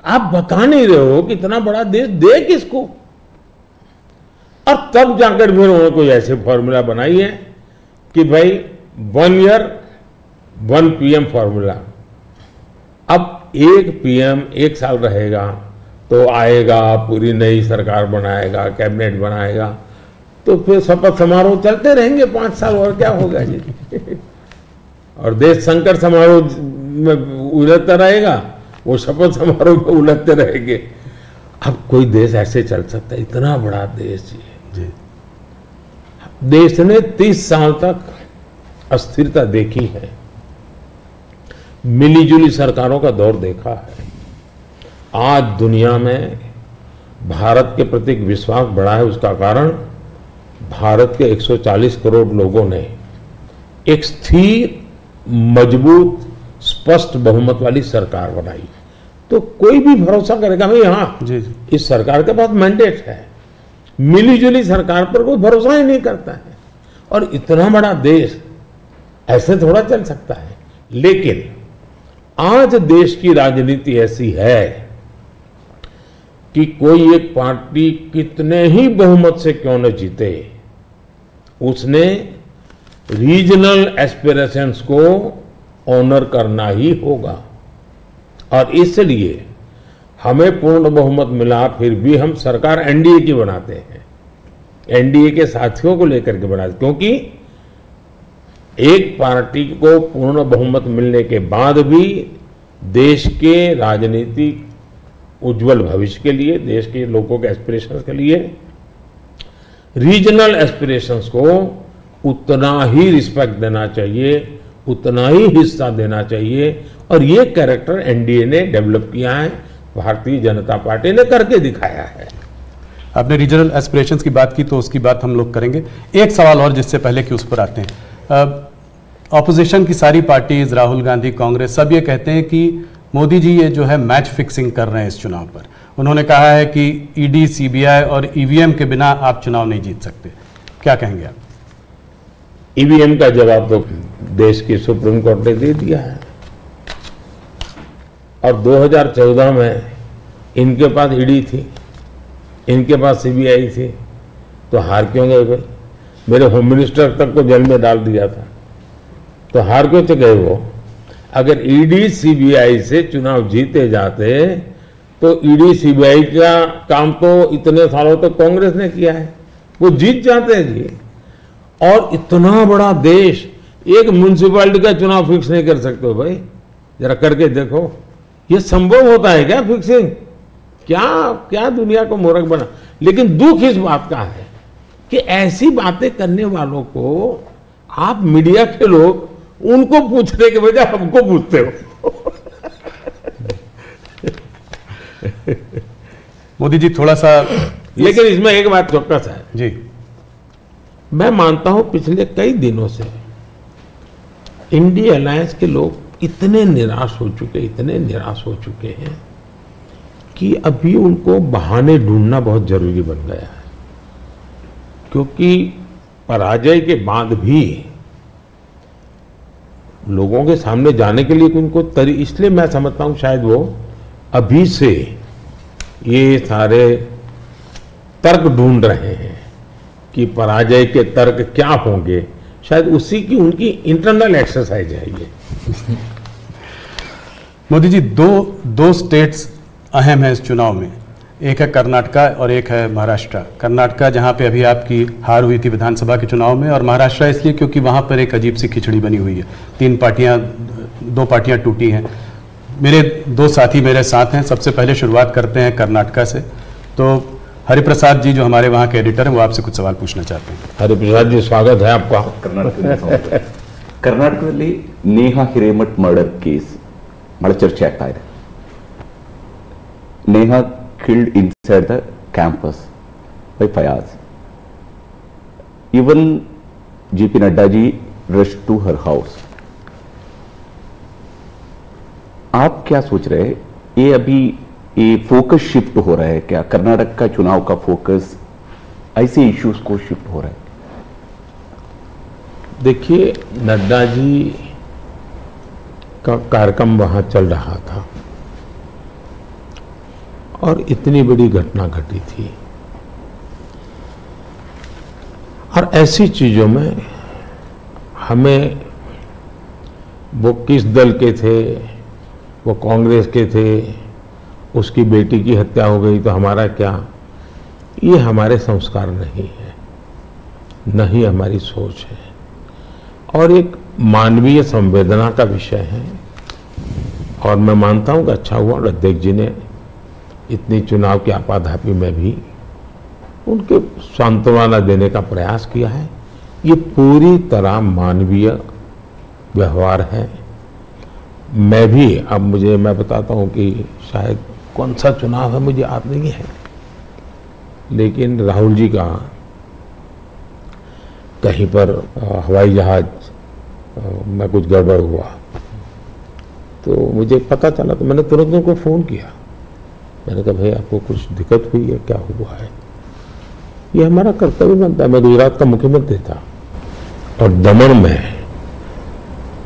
आप बता नहीं रहे हो कि इतना बड़ा देश दे किसको। और तब जाकर फिर उन्होंने कोई ऐसे फॉर्मूला बनाई है कि भाई 1 ईयर 1 पीएम फॉर्मूला। अब एक पीएम 1 साल रहेगा तो आएगा, पूरी नई सरकार बनाएगा, कैबिनेट बनाएगा, तो फिर शपथ समारोह चलते रहेंगे 5 साल, और क्या होगा जी। और देश संकट समारोह में उलझता रहेगा, वो शपथ समारोह में उलझते रहेंगे। अब कोई देश ऐसे चल सकता है? इतना बड़ा देश जी। देश ने 30 साल तक अस्थिरता देखी है, मिलीजुली सरकारों का दौर देखा है, आज दुनिया में भारत के प्रति विश्वास बढ़ा है, उसका कारण भारत के 140 करोड़ लोगों ने एक स्थिर, मजबूत, स्पष्ट बहुमत वाली सरकार बनाई। तो कोई भी भरोसा करेगा भाई हाँ जी जी। इस सरकार के पास मैंडेट है, मिलीजुली सरकार पर कोई भरोसा ही नहीं करता है। और इतना बड़ा देश ऐसे थोड़ा चल सकता है। लेकिन आज देश की राजनीति ऐसी है कि कोई एक पार्टी कितने ही बहुमत से क्यों न जीते, उसने रीजनल एस्पिरेशंस को ऑनर करना ही होगा। और इसलिए हमें पूर्ण बहुमत मिला, फिर भी हम सरकार एनडीए की बनाते हैं, एनडीए के साथियों को लेकर के बनाते, क्योंकि एक पार्टी को पूर्ण बहुमत मिलने के बाद भी देश के राजनीतिक उज्जवल भविष्य के लिए, देश के लोगों के एस्पिरेशंस के लिए, रीजनल एस्पिरेशंस को उतना ही रिस्पेक्ट देना चाहिए, उतना ही हिस्सा देना चाहिए। और ये कैरेक्टर एनडीए ने डेवलप किया है, भारतीय जनता पार्टी ने करके दिखाया है। आपने रीजनल एस्पिरेशंस की बात की तो उसकी बात हम लोग करेंगे। एक सवाल और जिससे पहले कि उस पर आते हैं, ऑपोजिशन की सारी पार्टीज, राहुल गांधी, कांग्रेस, सब ये कहते हैं कि मोदी जी ये जो है मैच फिक्सिंग कर रहे हैं इस चुनाव पर। उन्होंने कहा है कि ईडी, सीबीआई और ईवीएम के बिना आप चुनाव नहीं जीत सकते। क्या कहेंगे आप? ईवीएम का जवाब तो देश की सुप्रीम कोर्ट ने दे दिया है। और 2014 में इनके पास ईडी थी, इनके पास सीबीआई थी, तो हार क्यों गए भाई? मेरे होम मिनिस्टर तक को जेल में डाल दिया था, तो हार क्यों तो गए वो? अगर ईडी सीबीआई से चुनाव जीते जाते तो ईडी सीबीआई का काम तो इतने सालों तक कांग्रेस ने किया है, वो जीत जाते हैं जी। और इतना बड़ा देश एक म्युनिसिपैलिटी का चुनाव फिक्स नहीं कर सकते हो भाई, जरा करके देखो, ये संभव होता है क्या फिक्सिंग? क्या क्या दुनिया को मूर्ख बना। लेकिन दुख इस बात का है कि ऐसी बातें करने वालों को आप मीडिया के लोग उनको पूछने के बजाय हमको पूछते हो। मोदी जी थोड़ा सा, लेकिन इसमें एक बात चौकस है जी, मैं मानता हूं पिछले कई दिनों से इंडिया अलायंस के लोग इतने निराश हो चुके हैं कि अभी उनको बहाने ढूंढना बहुत जरूरी बन गया है। क्योंकि पराजय के बाद भी लोगों के सामने जाने के लिए उनको इसलिए मैं समझता हूं शायद वो अभी से ये सारे तर्क ढूंढ रहे हैं कि पराजय के तर्क क्या होंगे, शायद उसी की उनकी इंटरनल एक्सरसाइज है ये। मोदी जी दो स्टेट्स अहम हैं इस चुनाव में, एक है कर्नाटका और एक है महाराष्ट्र। कर्नाटका जहां पे अभी आपकी हार हुई थी विधानसभा के चुनाव में, और महाराष्ट्र इसलिए क्योंकि वहां पर एक अजीब सी खिचड़ी बनी हुई है, दो पार्टियां टूटी हैं। मेरे दो साथी मेरे साथ हैं, सबसे पहले शुरुआत करते हैं कर्नाटका से। तो हरिप्रसाद जी जो हमारे वहाँ के एडिटर हैं वो आपसे कुछ सवाल पूछना चाहते हैं। हरिप्रसाद जी स्वागत है आपका। ಕರ್ನಾಟಕದಲ್ಲಿ ನೇಹಾ ಹಿರೇಮಠ್ ಮರ್ಡರ್ ಕೇಸ್ ಬಹಳ ಚರ್ಚೆ ಆಗ್ತಾ ಇದೆ. Neha killed inside the campus by Fayaz. Even JP Nadda ji rushed to her house. आप क्या सोच रहे हैं, ये अभी ये फोकस शिफ्ट हो रहा है क्या? कर्नाटक का चुनाव का फोकस ऐसे इश्यूज को शिफ्ट हो रहा है? देखिए, नड्डा जी का कार्यक्रम वहां चल रहा था और इतनी बड़ी घटना घटी थी, और ऐसी चीजों में हमें वो किस दल के थे, वो कांग्रेस के थे, उसकी बेटी की हत्या हो गई तो हमारा क्या, ये हमारे संस्कार नहीं है, न ही हमारी सोच है, और एक मानवीय संवेदना का विषय है। और मैं मानता हूं कि अच्छा हुआ अध्यक्ष जी ने इतनी चुनाव की आपाधापी में भी उनके सांत्वना देने का प्रयास किया है। ये पूरी तरह मानवीय व्यवहार है। मैं भी, अब मैं बताता हूं कि शायद कौन सा चुनाव है मुझे याद नहीं है, लेकिन राहुल जी का कहीं पर हवाई जहाज में कुछ गड़बड़ हुआ तो मुझे पता चला, तो मैंने तुरंत उनको फ़ोन किया। मैंने कहा भाई आपको कुछ दिक्कत हुई है, क्या हुआ है? ये हमारा कर्तव्य बनता है। मैं गुजरात का मुख्यमंत्री था और दमन में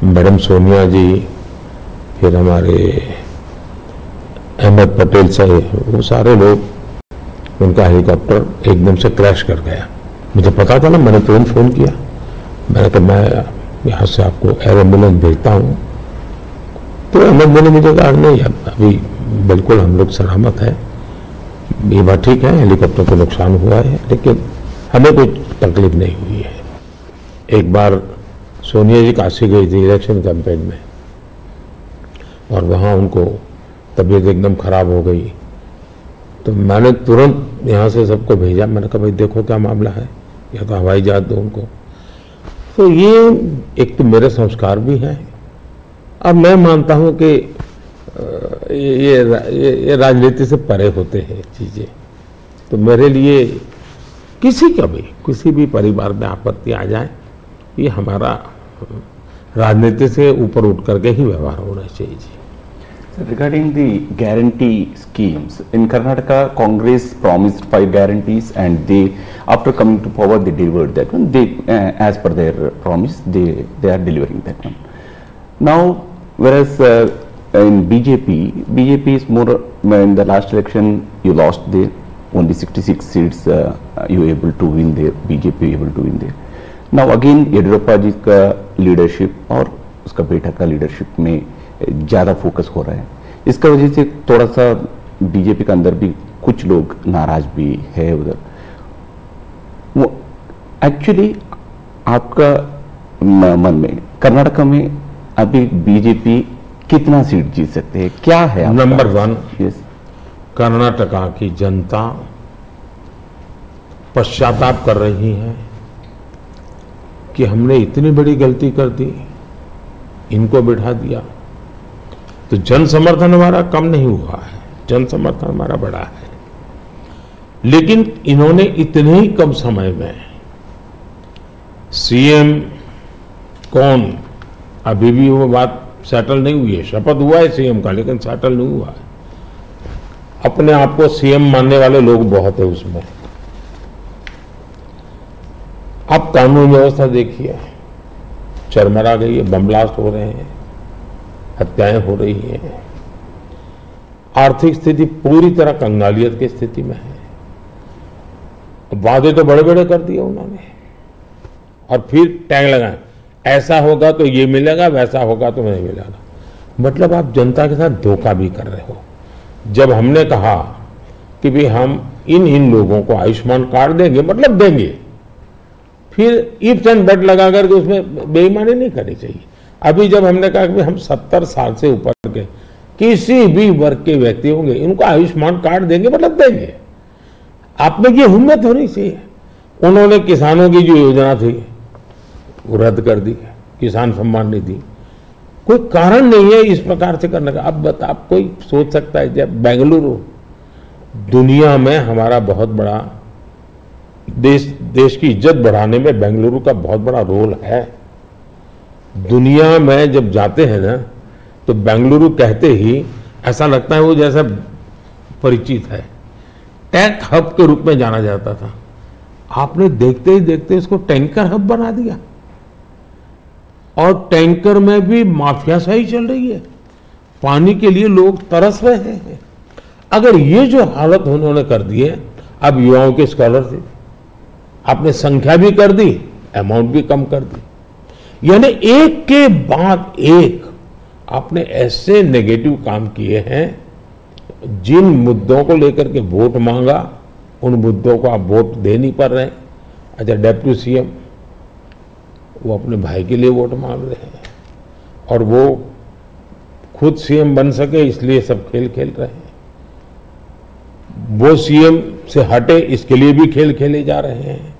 मैडम सोनिया जी, फिर हमारे अहमद पटेल साहब, वो सारे लोग, उनका हेलीकॉप्टर एकदम से क्रैश कर गया। मुझे पता चला, मैंने तुरंत फ़ोन किया। मैंने कहा मैं यहाँ से आपको एयर एम्बुलेंस भेजता हूँ। तो अहमद ने मुझे कहा नहीं अभी बिल्कुल हम लोग सलामत हैं, ये बात ठीक है, हेलीकॉप्टर को नुकसान हुआ है लेकिन हमें कोई तकलीफ नहीं हुई है। एक बार सोनिया जी काशी गई थी इलेक्शन कैंपेन में और वहाँ उनको तबीयत एकदम खराब हो गई, तो मैंने तुरंत यहाँ से सबको भेजा। मैंने कहा भाई देखो क्या मामला है, या तो हवाई जहाज दो उनको। तो ये एक तो मेरे संस्कार भी हैं। अब मैं मानता हूँ कि ये राजनीति से परे होते हैं चीज़ें। तो मेरे लिए किसी भी परिवार में आपत्ति आ जाए, ये हमारा राजनीति से ऊपर उठ करके ही व्यवहार होना चाहिए जी। Regarding the guarantee schemes, in Karnataka, Congress promised 5 guarantees, and they, after coming to power, they delivered that one. They, as per their promise, they are delivering that one. Now, whereas in BJP is more. In the last election, you lost there. Only 66 seats you were able to win there. BJP able to win there. Now again, Yediyurappa जी का leadership और उसका बेटा का leadership में ज़्यादा focus हो रहा है। इसका वजह से थोड़ा सा बीजेपी के अंदर भी कुछ लोग नाराज भी है उधर। वो एक्चुअली आपका मन में कर्नाटका में अभी बीजेपी कितना सीट जीत सकते हैं, क्या है? नंबर 1, कर्नाटका की जनता पश्चाताप कर रही है कि हमने इतनी बड़ी गलती कर दी, इनको बिठा दिया। तो जन समर्थन हमारा कम नहीं हुआ है, जन समर्थन हमारा बढ़ा है। लेकिन इन्होंने इतने ही कम समय में सीएम कौन, अभी भी वो बात सेटल नहीं हुई है। शपथ हुआ है सीएम का लेकिन सेटल नहीं हुआ है। अपने आप को सीएम मानने वाले लोग बहुत है उसमें। अब कानून व्यवस्था देखिए, चरमरा गई है, बम ब्लास्ट हो रहे हैं, हत्याएं हो रही हैं, आर्थिक स्थिति पूरी तरह कंगालियत की स्थिति में है। वादे तो बड़े बड़े कर दिए उन्होंने और फिर टैग लगाए, ऐसा होगा तो ये मिलेगा, वैसा होगा तो नहीं मिलेगा। मतलब आप जनता के साथ धोखा भी कर रहे हो। जब हमने कहा कि भाई हम इन लोगों को आयुष्मान कार्ड देंगे, मतलब देंगे, फिर इफ्स एंड बट लगा करके उसमें बेईमानी नहीं करनी चाहिए। अभी जब हमने कहा कि हम 70 साल से ऊपर के किसी भी वर्ग के व्यक्ति होंगे, इनको आयुष्मान कार्ड देंगे, मतलब देंगे। आप में ये हिम्मत होनी चाहिए। उन्होंने किसानों की जो योजना थी वो रद्द कर दी, किसान सम्मान निधि। कोई कारण नहीं है इस प्रकार से करने का। अब बता, आप कोई सोच सकता है जब बेंगलुरु दुनिया में हमारा बहुत बड़ा देश की इज्जत बढ़ाने में बेंगलुरु का बहुत बड़ा रोल है। दुनिया में जब जाते हैं ना तो बेंगलुरु कहते ही ऐसा लगता है वो जैसा परिचित है। टैंक हब के रूप में जाना जाता था, आपने देखते ही देखते इसको टैंकर हब बना दिया और टैंकर में भी माफियाशाही चल रही है। पानी के लिए लोग तरस रहे हैं। अगर ये जो हालत उन्होंने कर दी है, अब युवाओं की स्कॉलरशिप आपने संख्या भी कर दी, अमाउंट भी कम कर दी। यानी एक के बाद एक आपने ऐसे नेगेटिव काम किए हैं। जिन मुद्दों को लेकर के वोट मांगा उन मुद्दों को आप वोट दे नहीं पा रहे हैं। अच्छा, डेप्यूटी सीएम वो अपने भाई के लिए वोट मांग रहे हैं और वो खुद सीएम बन सके इसलिए सब खेल खेल रहे हैं। वो सीएम से हटे इसके लिए भी खेल खेले जा रहे हैं।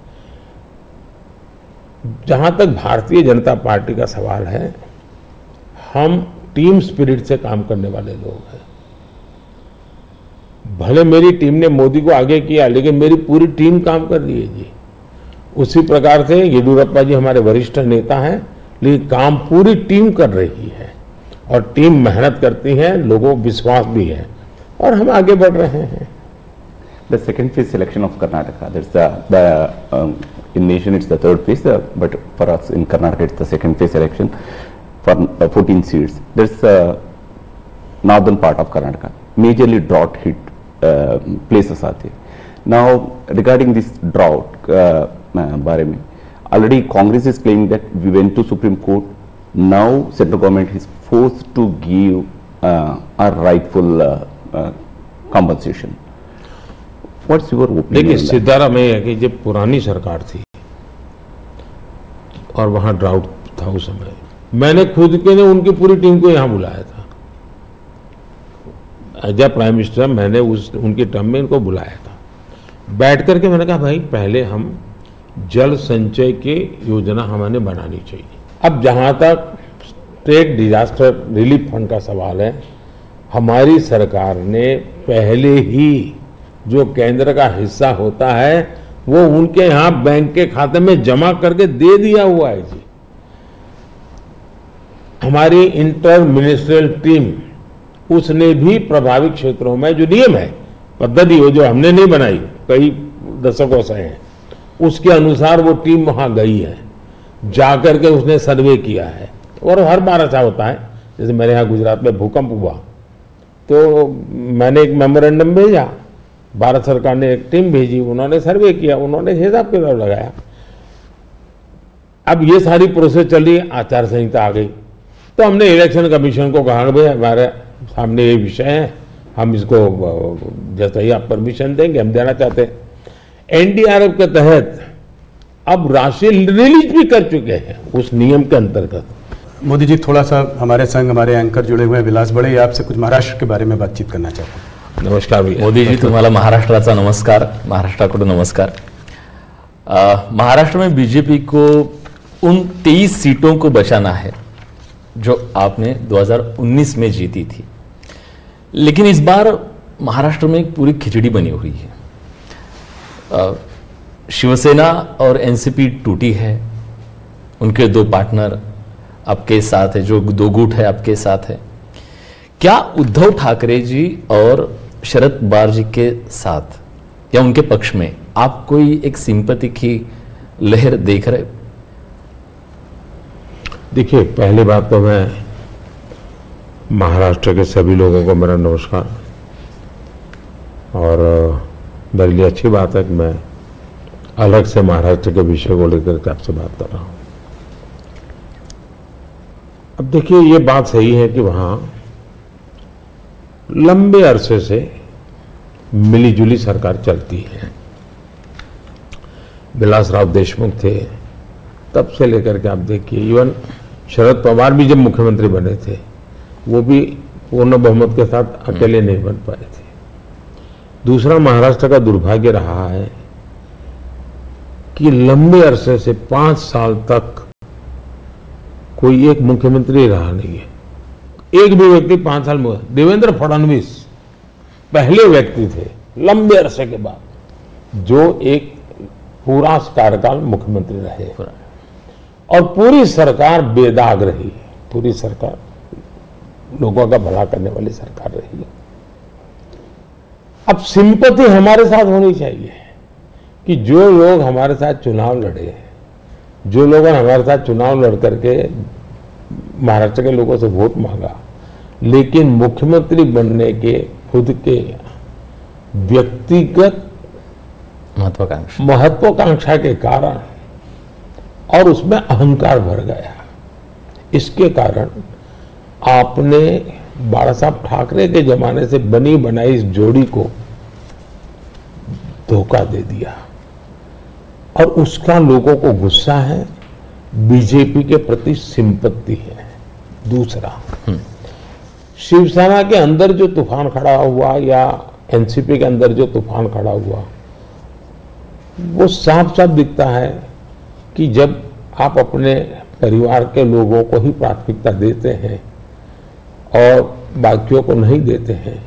जहां तक भारतीय जनता पार्टी का सवाल है, हम टीम स्पिरिट से काम करने वाले लोग हैं। भले मेरी टीम ने मोदी को आगे किया, लेकिन मेरी पूरी टीम काम कर रही है जी। उसी प्रकार से येडियुरप्पा जी हमारे वरिष्ठ नेता हैं, लेकिन काम पूरी टीम कर रही है और टीम मेहनत करती है, लोगों को विश्वास भी है और हम आगे बढ़ रहे हैं। The second phase selection of Karnataka, in nation it's the third phase, but for us in Karnataka it's the second phase election for 14 seats. There's northern part of Karnataka, majorly drought hit places are there. Now regarding this drought, बारे में already Congress is claiming that we went to Supreme Court. Now central government is forced to give a rightful compensation. What's your opinion? देखिए सिद्धारा में है कि जब पुरानी सरकार थी और वहां ड्राउट था उस समय, मैंने खुद के ने उनकी पूरी टीम को यहां बुलाया था। एज ए प्राइम मिनिस्टर मैंने उनकी टर्म में इनको बुलाया था। बैठ करके मैंने कहा भाई पहले हम जल संचय की योजना हमें बनानी चाहिए। अब जहां तक स्टेट डिजास्टर रिलीफ फंड का सवाल है, हमारी सरकार ने पहले ही जो केंद्र का हिस्सा होता है वो उनके यहां बैंक के खाते में जमा करके दे दिया हुआ है जी। हमारी इंटर मिनिस्ट्रियल टीम उसने भी प्रभावित क्षेत्रों में जो नियम है, पद्धति हो जो हमने नहीं बनाई, कई दशकों से है, उसके अनुसार वो टीम वहां गई है, जाकर के उसने सर्वे किया है। और हर बार ऐसा होता है, जैसे मेरे यहाँ गुजरात में भूकंप हुआ तो मैंने एक मेमोरेंडम भेजा, भारत सरकार ने एक टीम भेजी, उन्होंने सर्वे किया, उन्होंने हिसाब किताब लगाया। अब ये सारी प्रोसेस चल रही है, आचार संहिता आ गई तो हमने इलेक्शन कमीशन को कहा भाई हमारे सामने ये विषय है, हम इसको जैसा ही आप परमिशन देंगे हम देना चाहते हैं। एनडीआरएफ के तहत अब राशि रिलीज भी कर चुके हैं उस नियम के अंतर्गत। मोदी जी थोड़ा सा हमारे संग हमारे एंकर जुड़े हुए हैं विलास बड़े, ये आपसे कुछ महाराष्ट्र के बारे में बातचीत करना चाहते हैं। नमस्कार भैया। मोदी जी तुम्हाला महाराष्ट्राचा नमस्कार, महाराष्ट्राकडून नमस्कार। महाराष्ट्र में बीजेपी को उन 23 सीटों को बचाना है जो आपने 2019 में जीती थी, लेकिन इस बार महाराष्ट्र में एक पूरी खिचड़ी बनी हुई है। शिवसेना और एनसीपी टूटी है, उनके दो पार्टनर आपके साथ है, जो दो गुट है आपके साथ है। क्या उद्धव ठाकरे जी और शरद पवार जी के साथ या उनके पक्ष में आप कोई एक सिंपैथी की लहर देख रहे? देखिए पहली बात तो मैं महाराष्ट्र के सभी लोगों को मेरा नमस्कार, और मेरे लिए अच्छी बात है कि मैं अलग से महाराष्ट्र के विषय को लेकर के आपसे बात कर रहा हूं। अब देखिए ये बात सही है कि वहां लंबे अरसे से मिलीजुली सरकार चलती है। विलासराव देशमुख थे तब से लेकर के आप देखिए, इवन शरद पवार भी जब मुख्यमंत्री बने थे वो भी पूर्ण बहुमत के साथ अकेले नहीं बन पाए थे। दूसरा महाराष्ट्र का दुर्भाग्य रहा है कि लंबे अरसे से 5 साल तक कोई एक मुख्यमंत्री रहा नहीं है। एक भी व्यक्ति 5 साल में, देवेंद्र फडणवीस पहले व्यक्ति थे लंबे अरसे के बाद जो एक पूरा कार्यकाल मुख्यमंत्री रहे, और पूरी सरकार बेदाग रही, पूरी सरकार लोगों का भला करने वाली सरकार रही। अब सिंपैथी हमारे साथ होनी चाहिए कि जो लोग हमारे साथ चुनाव लड़े, जो लोगों ने हमारे साथ चुनाव लड़ करके महाराष्ट्र के लोगों से वोट मांगा, लेकिन मुख्यमंत्री बनने के खुद के व्यक्तिगत महत्वाकांक्षा के कारण और उसमें अहंकार भर गया, इसके कारण आपने बाला साहब ठाकरे के जमाने से बनी बनाई इस जोड़ी को धोखा दे दिया, और उसका लोगों को गुस्सा है, बीजेपी के प्रति सिंपत्ति है। दूसरा, शिवसेना के अंदर जो तूफान खड़ा हुआ या एनसीपी के अंदर जो तूफान खड़ा हुआ, वो साफ साफ दिखता है कि जब आप अपने परिवार के लोगों को ही प्राथमिकता देते हैं और बाकियों को नहीं देते हैं,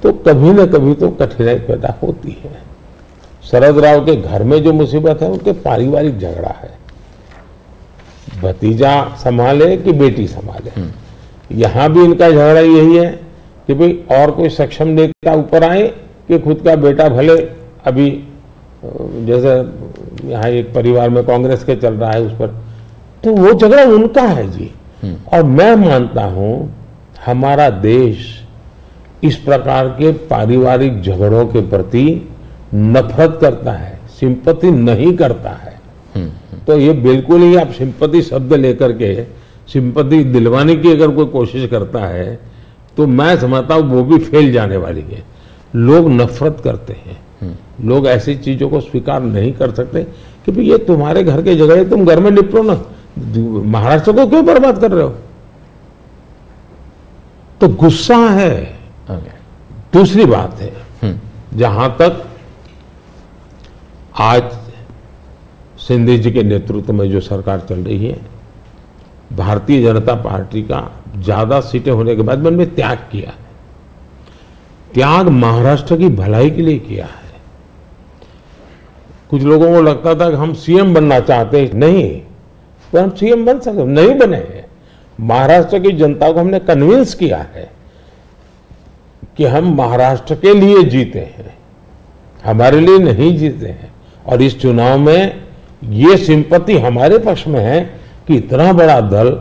तो कभी न कभी तो कठिनाई पैदा होती है। शरद राव के घर में जो मुसीबत है उनके पारिवारिक झगड़ा है, भतीजा संभाले कि बेटी संभाले। यहां भी इनका झगड़ा यही है कि भाई और कोई सक्षम नेता ऊपर आए कि खुद का बेटा भले अभी जैसे यहाँ एक परिवार में कांग्रेस के चल रहा है उस पर, तो वो झगड़ा उनका है जी। और मैं मानता हूं हमारा देश इस प्रकार के पारिवारिक झगड़ों के प्रति नफरत करता है, सिंपैथी नहीं करता है। तो ये बिल्कुल ही आप सिंपैथी शब्द लेकर के सिंपैथी दिलवाने की अगर कोई कोशिश करता है तो मैं समझता हूं वो भी फेल जाने वाली है। लोग नफरत करते हैं, लोग ऐसी चीजों को स्वीकार नहीं कर सकते कि भाई ये तुम्हारे घर के झगड़े, तुम घर में निपटो ना, महाराष्ट्र को क्यों बर्बाद कर रहे हो। तो गुस्सा है। दूसरी बात है, जहां तक आज सिंधे जी के नेतृत्व में जो सरकार चल रही है, भारतीय जनता पार्टी का ज्यादा सीटें होने के बाद मन में त्याग किया है। त्याग महाराष्ट्र की भलाई के लिए किया है। कुछ लोगों को लगता था कि हम सीएम बनना चाहते हैं, नहीं तो हम सीएम बन सकते, नहीं बने हैं। महाराष्ट्र की जनता को हमने कन्विंस किया है कि हम महाराष्ट्र के लिए जीते हैं, हमारे लिए नहीं जीते हैं। और इस चुनाव में ये सिंपैथी हमारे पक्ष में है कि इतना बड़ा दल,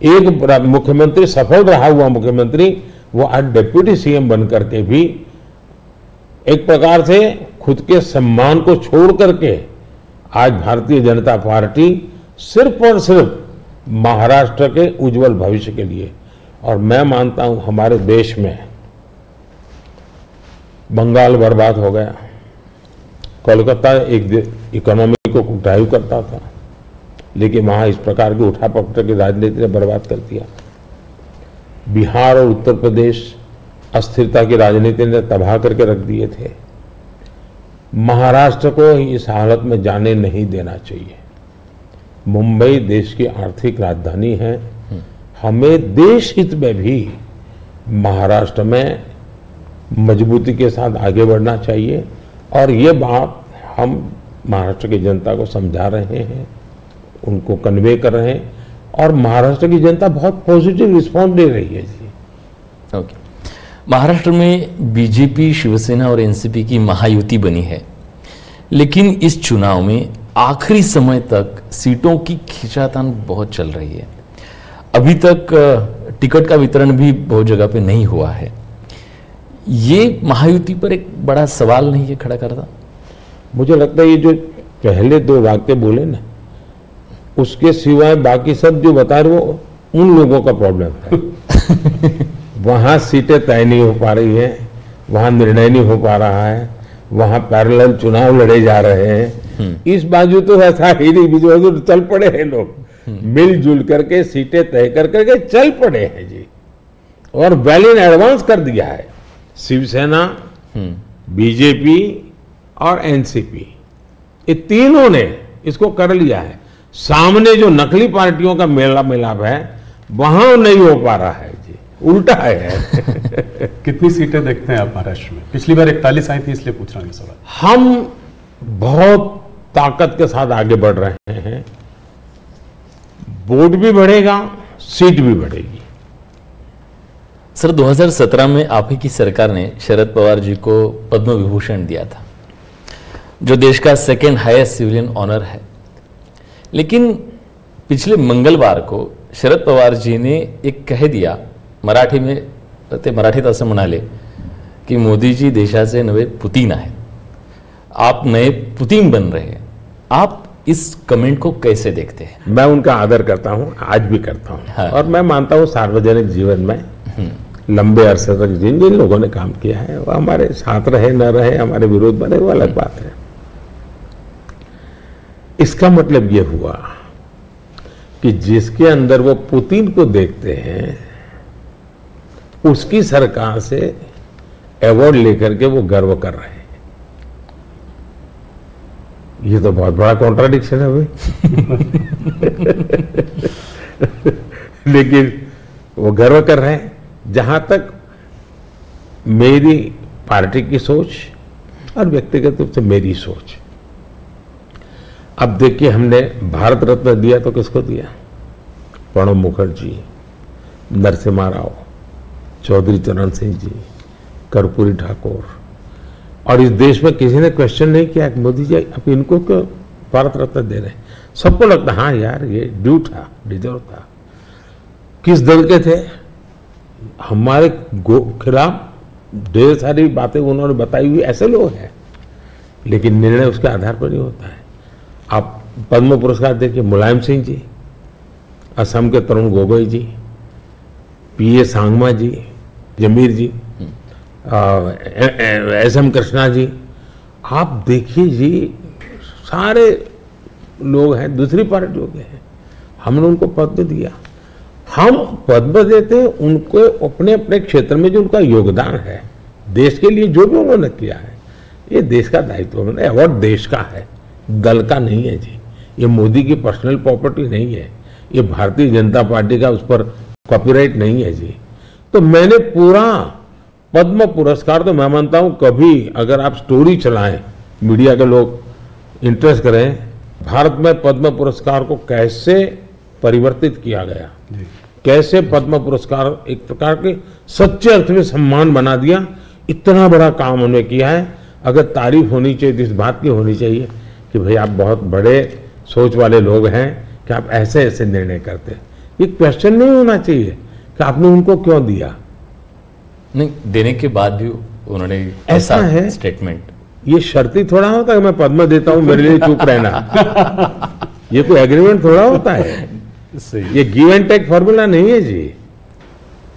एक मुख्यमंत्री सफल रहा हुआ मुख्यमंत्री, वो आज डिप्यूटी सीएम बनकर के भी एक प्रकार से खुद के सम्मान को छोड़ करके आज भारतीय जनता पार्टी सिर्फ और सिर्फ महाराष्ट्र के उज्जवल भविष्य के लिए। और मैं मानता हूं हमारे देश में बंगाल बर्बाद हो गया, कोलकाता एक इकोनॉमी को ड्राइव करता था, लेकिन वहां इस प्रकार की उठापटक की राजनीति ने बर्बाद कर दिया। बिहार और उत्तर प्रदेश अस्थिरता की राजनीति ने तबाह करके रख दिए थे। महाराष्ट्र को इस हालत में जाने नहीं देना चाहिए। मुंबई देश की आर्थिक राजधानी है, हमें देश हित में भी महाराष्ट्र में मजबूती के साथ आगे बढ़ना चाहिए। और ये बात हम महाराष्ट्र की जनता को समझा रहे हैं, उनको कन्वे कर रहे हैं, और महाराष्ट्र की जनता बहुत पॉजिटिव रिस्पॉन्स दे रही है जी। ओके। महाराष्ट्र में बीजेपी, शिवसेना और एनसीपी की महायुति बनी है, लेकिन इस चुनाव में आखिरी समय तक सीटों की खींचातान बहुत चल रही है। अभी तक टिकट का वितरण भी बहुत जगह पे नहीं हुआ है। ये महायुति पर एक बड़ा सवाल नहीं है खड़ा करता? मुझे लगता है ये जो पहले दो वाक्य बोले ना, उसके सिवाय बाकी सब जो बता रहे वो उन लोगों का प्रॉब्लम है। वहां सीटें तय नहीं हो पा रही है, वहां निर्णय नहीं हो पा रहा है, वहां पैरेलल चुनाव लड़े जा रहे हैं। इस बाजू तो ऐसा ही नहीं, बीजू चल पड़े हैं लोग, मिलजुल करके सीटें तय कर करके चल पड़े हैं जी, और वेल इन एडवांस कर दिया है। शिवसेना, बीजेपी और एनसीपी, ये तीनों ने इसको कर लिया है। सामने जो नकली पार्टियों का मेला मिलाप है वहां नहीं हो पा रहा है जी, उल्टा है। कितनी सीटें देखते हैं आप महाराष्ट्र में? पिछली बार 41 आई थी, इसलिए पूछ रहा हूं सवाल। हम बहुत ताकत के साथ आगे बढ़ रहे हैं, वोट भी बढ़ेगा, सीट भी बढ़ेगी। सर, 2017 में आप ही की सरकार ने शरद पवार जी को पद्म विभूषण दिया था, जो देश का सेकेंड हाईएस्ट सिविलियन ऑनर है। लेकिन पिछले मंगलवार को शरद पवार जी ने एक कह दिया, मराठी में ते मराठीत असं म्हणाले की मोदी जी देशाचे नवे पुतीन आहेत, आप नए पुतीन बन रहे हैं। आप इस कमेंट को कैसे देखते हैं? मैं उनका आदर करता हूं, आज भी करता हूं। हाँ। और मैं मानता हूं सार्वजनिक जीवन में लंबे अरसे तक जिन जिन लोगों ने काम किया है वो हमारे साथ रहे न रहे, हमारे विरोध बने, वो अलग बात है। इसका मतलब ये हुआ कि जिसके अंदर वो पुतिन को देखते हैं उसकी सरकार से अवार्ड लेकर के वो गर्व कर रहे हैं। ये तो बहुत बड़ा कॉन्ट्राडिक्शन है भाई। लेकिन वो गर्व कर रहे हैं। जहां तक मेरी पार्टी की सोच और व्यक्तिगत रूप से मेरी सोच। अब देखिए, हमने भारत रत्न दिया तो किसको दिया? प्रणब मुखर्जी, नरसिम्हा राव, चौधरी चरण सिंह जी, कर्पूरी ठाकुर, और इस देश में किसी ने क्वेश्चन नहीं किया कि मोदी जी अब इनको क्यों भारत रत्न दे रहे हैं। सबको लगता हाँ यार ये ड्यू था, डिजर्व था। किस दल के थे? हमारे खिलाफ ढेर सारी बातें उन्होंने बताई हुई ऐसे लोग हैं, लेकिन निर्णय उसके आधार पर नहीं होता है। आप पद्म पुरस्कार देखिए, मुलायम सिंह जी, असम के तरुण गोगोई जी, पीए सांगमा जी, जमीर जी, एसएम कृष्णा जी, आप देखिए जी, सारे लोग हैं दूसरी पार्टियों के हैं। हमने उनको पद्म दिया। हम पद्म देते हैं उनको अपने अपने क्षेत्र में जो उनका योगदान है, देश के लिए जो भी उन्होंने किया है, ये देश का दायित्व है। अवार्ड देश का है, दल का नहीं है जी। ये मोदी की पर्सनल प्रॉपर्टी नहीं है, ये भारतीय जनता पार्टी का उस पर कॉपीराइट नहीं है जी। तो मैंने पूरा पद्म पुरस्कार, तो मैं मानता हूं कभी अगर आप स्टोरी चलाएं, मीडिया के लोग इंटरेस्ट करें, भारत में पद्म पुरस्कार को कैसे परिवर्तित किया गया, कैसे पद्म पुरस्कार एक प्रकार के सच्चे अर्थ में सम्मान बना दिया, इतना बड़ा काम उन्होंने किया है। अगर तारीफ होनी चाहिए तो इस बात की होनी चाहिए कि भाई आप बहुत बड़े सोच वाले लोग हैं कि आप ऐसे ऐसे निर्णय करते हैं। ये क्वेश्चन नहीं होना चाहिए कि आपने उनको क्यों दिया। नहीं, देने के बाद भी उन्होंने ऐसा है स्टेटमेंट, ये शर्ती थोड़ा होता है मैं पद्म देता हूं मेरे लिए चुप रहना। ये कोई एग्रीमेंट थोड़ा होता है, ये गिव एंड टेक फॉर्मूला नहीं है जी।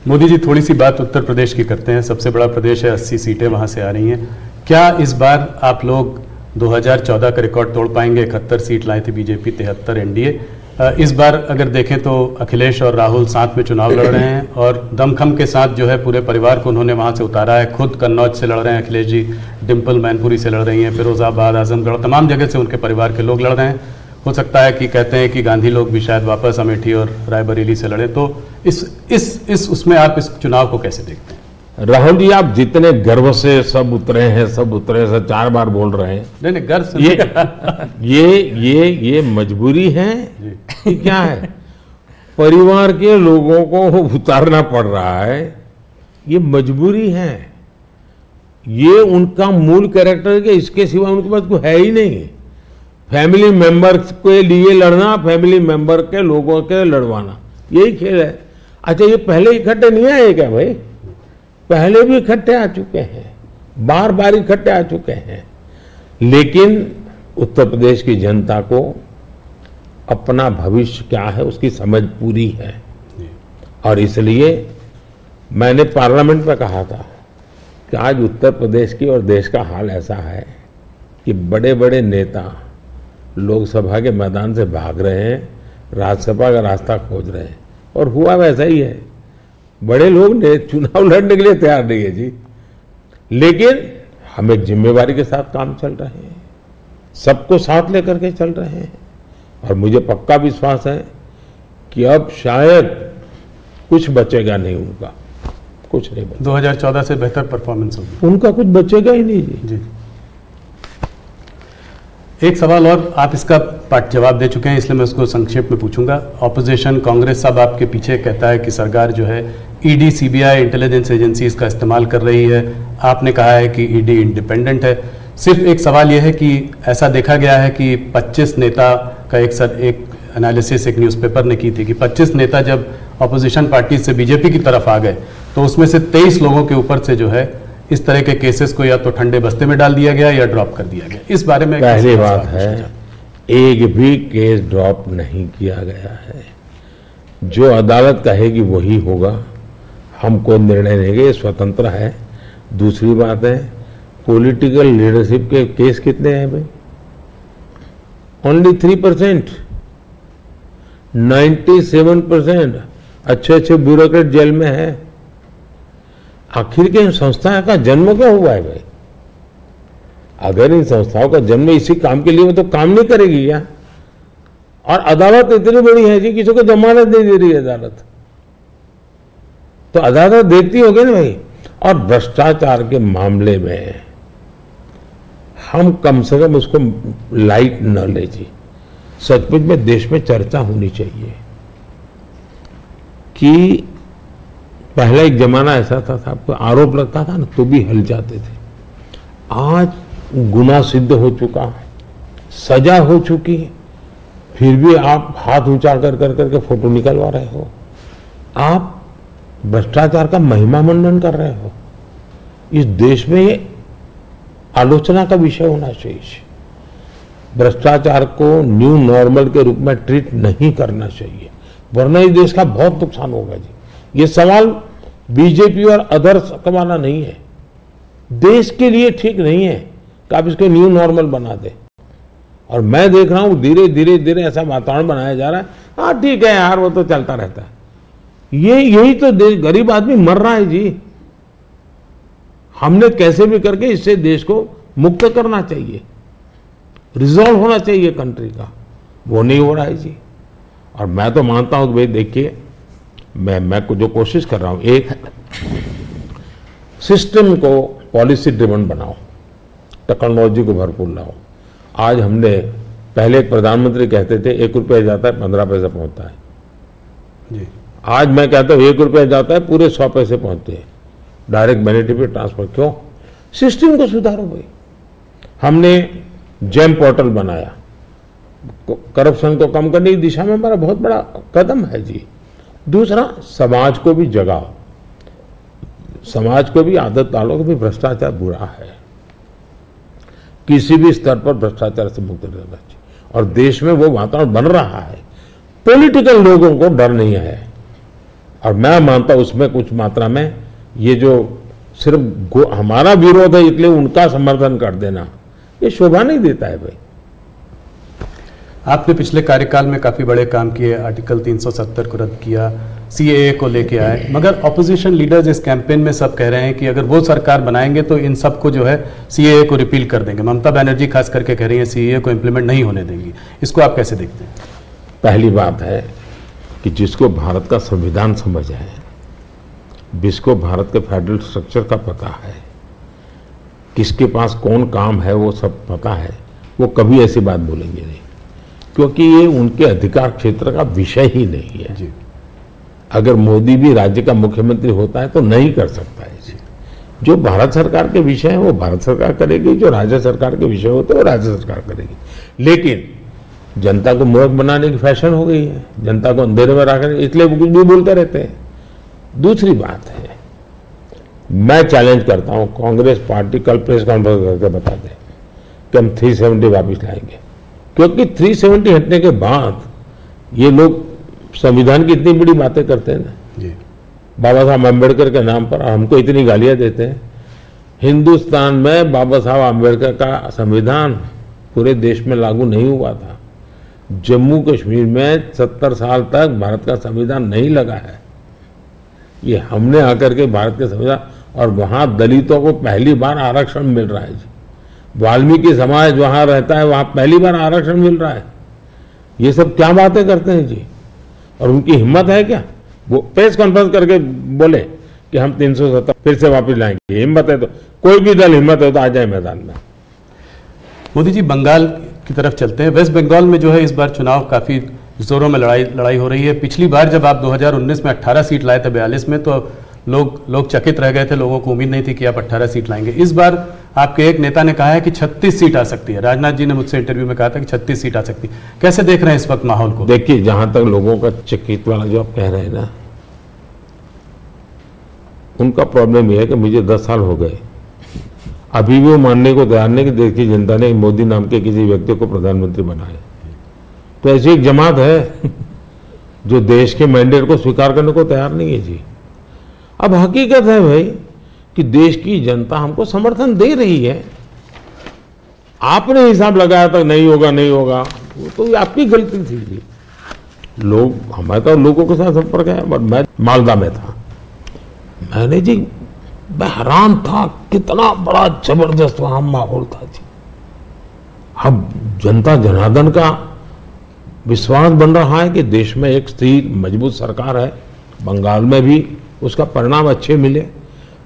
मोदी जी, थोड़ी सी बात उत्तर प्रदेश की करते हैं। सबसे बड़ा प्रदेश है, 80 सीटें वहां से आ रही हैं। क्या इस बार आप लोग 2014 का रिकॉर्ड तोड़ पाएंगे? 71 सीट लाई थी बीजेपी, 73 एनडीए। इस बार अगर देखें तो अखिलेश और राहुल साथ में चुनाव लड़ रहे हैं और दमखम के साथ जो है पूरे परिवार को उन्होंने वहां से उतारा है। खुद कन्नौज से लड़ रहे हैं अखिलेश जी, डिम्पल मैनपुरी से लड़ रही हैं, फिरोजाबाद, आजमगढ़, तमाम जगह से उनके परिवार के लोग लड़ रहे हैं। हो सकता है कि कहते हैं कि गांधी लोग भी शायद वापस अमेठी और रायबरेली से लड़े। तो इस उसमें आप इस चुनाव को कैसे देखते हैं? राहुल जी, आप जितने गर्व से सब उतरे हैं, सब 4 बार बोल रहे हैं। नहीं, गर्व से ये मजबूरी है कि क्या है? परिवार के लोगों को उतारना पड़ रहा है, ये मजबूरी है। ये उनका मूल कैरेक्टर के इसके सिवा उनके पास कोई है ही नहीं। फैमिली मेंबर्स के लिए लड़ना, फैमिली मेंबर के लोगों के लड़वाना, यही खेल है। अच्छा, ये पहले इकट्ठे नहीं आए क्या भाई? पहले भी इकट्ठे आ चुके हैं, बार बार इकट्ठे आ चुके हैं। लेकिन उत्तर प्रदेश की जनता को अपना भविष्य क्या है उसकी समझ पूरी है, और इसलिए मैंने पार्लियामेंट में कहा था कि आज उत्तर प्रदेश की और देश का हाल ऐसा है कि बड़े बड़े नेता लोकसभा के मैदान से भाग रहे हैं, राज्यसभा का रास्ता खोज रहे हैं, और हुआ वैसा ही है। बड़े लोग ने चुनाव लड़ने के लिए तैयार नहीं है जी। लेकिन हम एक जिम्मेवारी के साथ काम चल रहे हैं, सबको साथ लेकर के चल रहे हैं, और मुझे पक्का विश्वास है कि अब शायद कुछ बचेगा नहीं उनका, कुछ नहीं बचेगा। 2014 से बेहतर परफॉर्मेंस होगी, उनका कुछ बचेगा ही नहीं जी। एक सवाल और, आप इसका पार्ट जवाब दे चुके हैं इसलिए मैं उसको संक्षेप में पूछूंगा। ऑपोजिशन कांग्रेस सब आपके पीछे कहता है कि सरकार जो है ईडी, सीबीआई, इंटेलिजेंस एजेंसीज का इस्तेमाल कर रही है। आपने कहा है कि ईडी इंडिपेंडेंट है। सिर्फ एक सवाल यह है कि ऐसा देखा गया है कि 25 नेता का एक एनालिसिस एक न्यूज़पेपर ने की थी कि 25 नेता जब ऑपोजिशन पार्टी से बीजेपी की तरफ आ गए तो उसमें से 23 लोगों के ऊपर से जो है इस तरह के केसेस को या तो ठंडे बस्ते में डाल दिया गया या ड्रॉप कर दिया गया। इस बारे में पहली बात है, एक भी केस ड्रॉप नहीं किया गया है। जो अदालत कहेगी वही होगा, हम कोई निर्णय लेंगे, स्वतंत्र है। दूसरी बात है, पॉलिटिकल लीडरशिप के केस कितने हैं भाई? ओनली 3%। 97% अच्छे अच्छे ब्यूरोक्रेट जेल में है। आखिर के इन संस्थाओं का जन्म क्या हुआ है भाई? अगर इन संस्थाओं का जन्म इसी काम के लिए हो तो काम नहीं करेगी क्या? और अदालत इतनी बड़ी है जी, किसी को जमानत नहीं दे रही है अदालत, तो अदालत देखती होगी ना भाई। और भ्रष्टाचार के मामले में हम कम से कम उसको लाइट न ले जी। सचमुच में देश में चर्चा होनी चाहिए कि पहला एक जमाना ऐसा था आपको आरोप लगता था ना तो भी हिल जाते थे। आज गुनाह सिद्ध हो चुका है, सजा हो चुकी है, फिर भी आप हाथ ऊंचा कर करके फोटो निकलवा रहे हो। आप भ्रष्टाचार का महिमा मंडन कर रहे हो। इस देश में ये आलोचना का विषय होना चाहिए। भ्रष्टाचार को न्यू नॉर्मल के रूप में ट्रीट नहीं करना चाहिए, वरना इस देश का बहुत नुकसान होगा जी। ये सवाल बीजेपी और अदर्स का वाला नहीं है, देश के लिए ठीक नहीं है कि आप इसको न्यू नॉर्मल बना दे। और मैं देख रहा हूं धीरे धीरे धीरे ऐसा वातावरण बनाया जा रहा है, हाँ ठीक है यार वो तो चलता रहता है। यही तो देश, गरीब आदमी मर रहा है जी। हमने कैसे भी करके इससे देश को मुक्त करना चाहिए, रिजॉल्व होना चाहिए कंट्री का, वो नहीं हो रहा है जी। और मैं तो मानता हूं कि भाई देखिए मैं जो कोशिश कर रहा हूं, एक सिस्टम को पॉलिसी ड्रिवन बनाओ, टेक्नोलॉजी को भरपूर लाओ। आज हमने पहले एक प्रधानमंत्री कहते थे 1 रुपया जाता है 15 पैसे पहुंचता है जी। आज मैं कहता हूं 1 रुपया जाता है पूरे 100 पैसे पहुंचते हैं, डायरेक्ट बेनिफिट ट्रांसफर। क्यों? सिस्टम को सुधारो भाई। हमने जेम पोर्टल बनाया, करप्शन को कम करने की दिशा में हमारा बहुत बड़ा कदम है जी। दूसरा, समाज को भी जगाओ, समाज को भी आदत डालो कि भ्रष्टाचार बुरा है, किसी भी स्तर पर भ्रष्टाचार से मुक्त रहना चाहिए। और देश में वो वातावरण बन रहा है, पॉलिटिकल लोगों को डर नहीं है। और मैं मानता हूं उसमें कुछ मात्रा में ये जो सिर्फ हमारा विरोध है इसलिए उनका समर्थन कर देना, ये शोभा नहीं देता है भाई। आपने पिछले कार्यकाल में काफी बड़े काम किए, आर्टिकल 370 को रद्द किया, सीएए को लेके आए, मगर ऑपोजिशन लीडर्स इस कैंपेन में सब कह रहे हैं कि अगर वो सरकार बनाएंगे तो इन सबको जो है सीएए को रिपील कर देंगे। ममता बनर्जी खास करके कह रही है सीएए को इम्प्लीमेंट नहीं होने देंगी। इसको आप कैसे देखते हैं? पहली बात है कि जिसको भारत का संविधान समझ है, जिसको भारत के फेडरल स्ट्रक्चर का पता है, किसके पास कौन काम है वो सब पता है, वो कभी ऐसी बात बोलेंगे नहीं, क्योंकि ये उनके अधिकार क्षेत्र का विषय ही नहीं है जी। अगर मोदी भी राज्य का मुख्यमंत्री होता है तो नहीं कर सकता है जी। जो भारत सरकार के विषय है वो भारत सरकार करेगी, जो राज्य सरकार के विषय होते हैं वो राज्य सरकार करेगी। लेकिन जनता को मूर्ख बनाने की फैशन हो गई है, जनता को अंधेरे में रखने, इसलिए वो कुछ भी बोलते रहते हैं। दूसरी बात है, मैं चैलेंज करता हूं कांग्रेस पार्टी कल प्रेस कॉन्फ्रेंस करके बता दें कि हम 370 वापिस लाएंगे, क्योंकि 370 हटने के बाद ये लोग संविधान की इतनी बड़ी बातें करते हैं ना जी। बाबा साहब अम्बेडकर के नाम पर हमको इतनी गालियां देते हैं। हिंदुस्तान में बाबा साहब अम्बेडकर का संविधान पूरे देश में लागू नहीं हुआ था। जम्मू कश्मीर में 70 साल तक भारत का संविधान नहीं लगा है। ये हमने आकर के भारत के संविधान, और वहां दलितों को पहली बार आरक्षण मिल रहा है जी। वाल्मीकि समाज वहां रहता है, वहां पहली बार आरक्षण मिल रहा है। ये सब क्या बातें करते हैं जी। और उनकी हिम्मत है क्या वो प्रेस कॉन्फ्रेंस करके बोले कि हम 370 फिर से वापस लाएंगे? हिम्मत है तो कोई भी दल हिम्मत है तो आ जाए मैदान में। मोदी जी, बंगाल की तरफ चलते हैं। वेस्ट बंगाल में जो है इस बार चुनाव काफी जोरों में लड़ाई हो रही है। पिछली बार जब आप 2019 में 18 सीट लाए थे 42 में, तो लोग चकित रह गए थे, लोगों को उम्मीद नहीं थी कि आप 18 सीट लाएंगे। इस बार आपके एक नेता ने कहा है कि 36 सीट आ सकती है। राजनाथ जी ने मुझसे इंटरव्यू में कहा था कि 36 सीट आ सकती है। कैसे देख रहे हैं इस वक्त माहौल को? देखिए, जहां तक लोगों का चकित वाला जो आप कह रहे हैं ना, उनका प्रॉब्लम यह है कि मुझे 10 साल हो गए, अभी भी वो मानने को तैयार नहीं कि देश की जनता ने मोदी नाम के किसी व्यक्ति को प्रधानमंत्री बनाया। तो ऐसी एक जमात है जो देश के मैंडेट को स्वीकार करने को तैयार नहीं है जी। अब हकीकत है भाई कि देश की जनता हमको समर्थन दे रही है। आपने हिसाब लगाया था नहीं होगा नहीं होगा, वो तो आपकी गलती थी जी। लोग, हमारे तो लोगों के साथ संपर्क है। मैं मालदा में था, मैंने जी मैं हैरान था कितना बड़ा जबरदस्त वहां माहौल था जी। अब जनता जनार्दन का विश्वास बन रहा है कि देश में एक स्थिर मजबूत सरकार है। बंगाल में भी उसका परिणाम अच्छे मिले।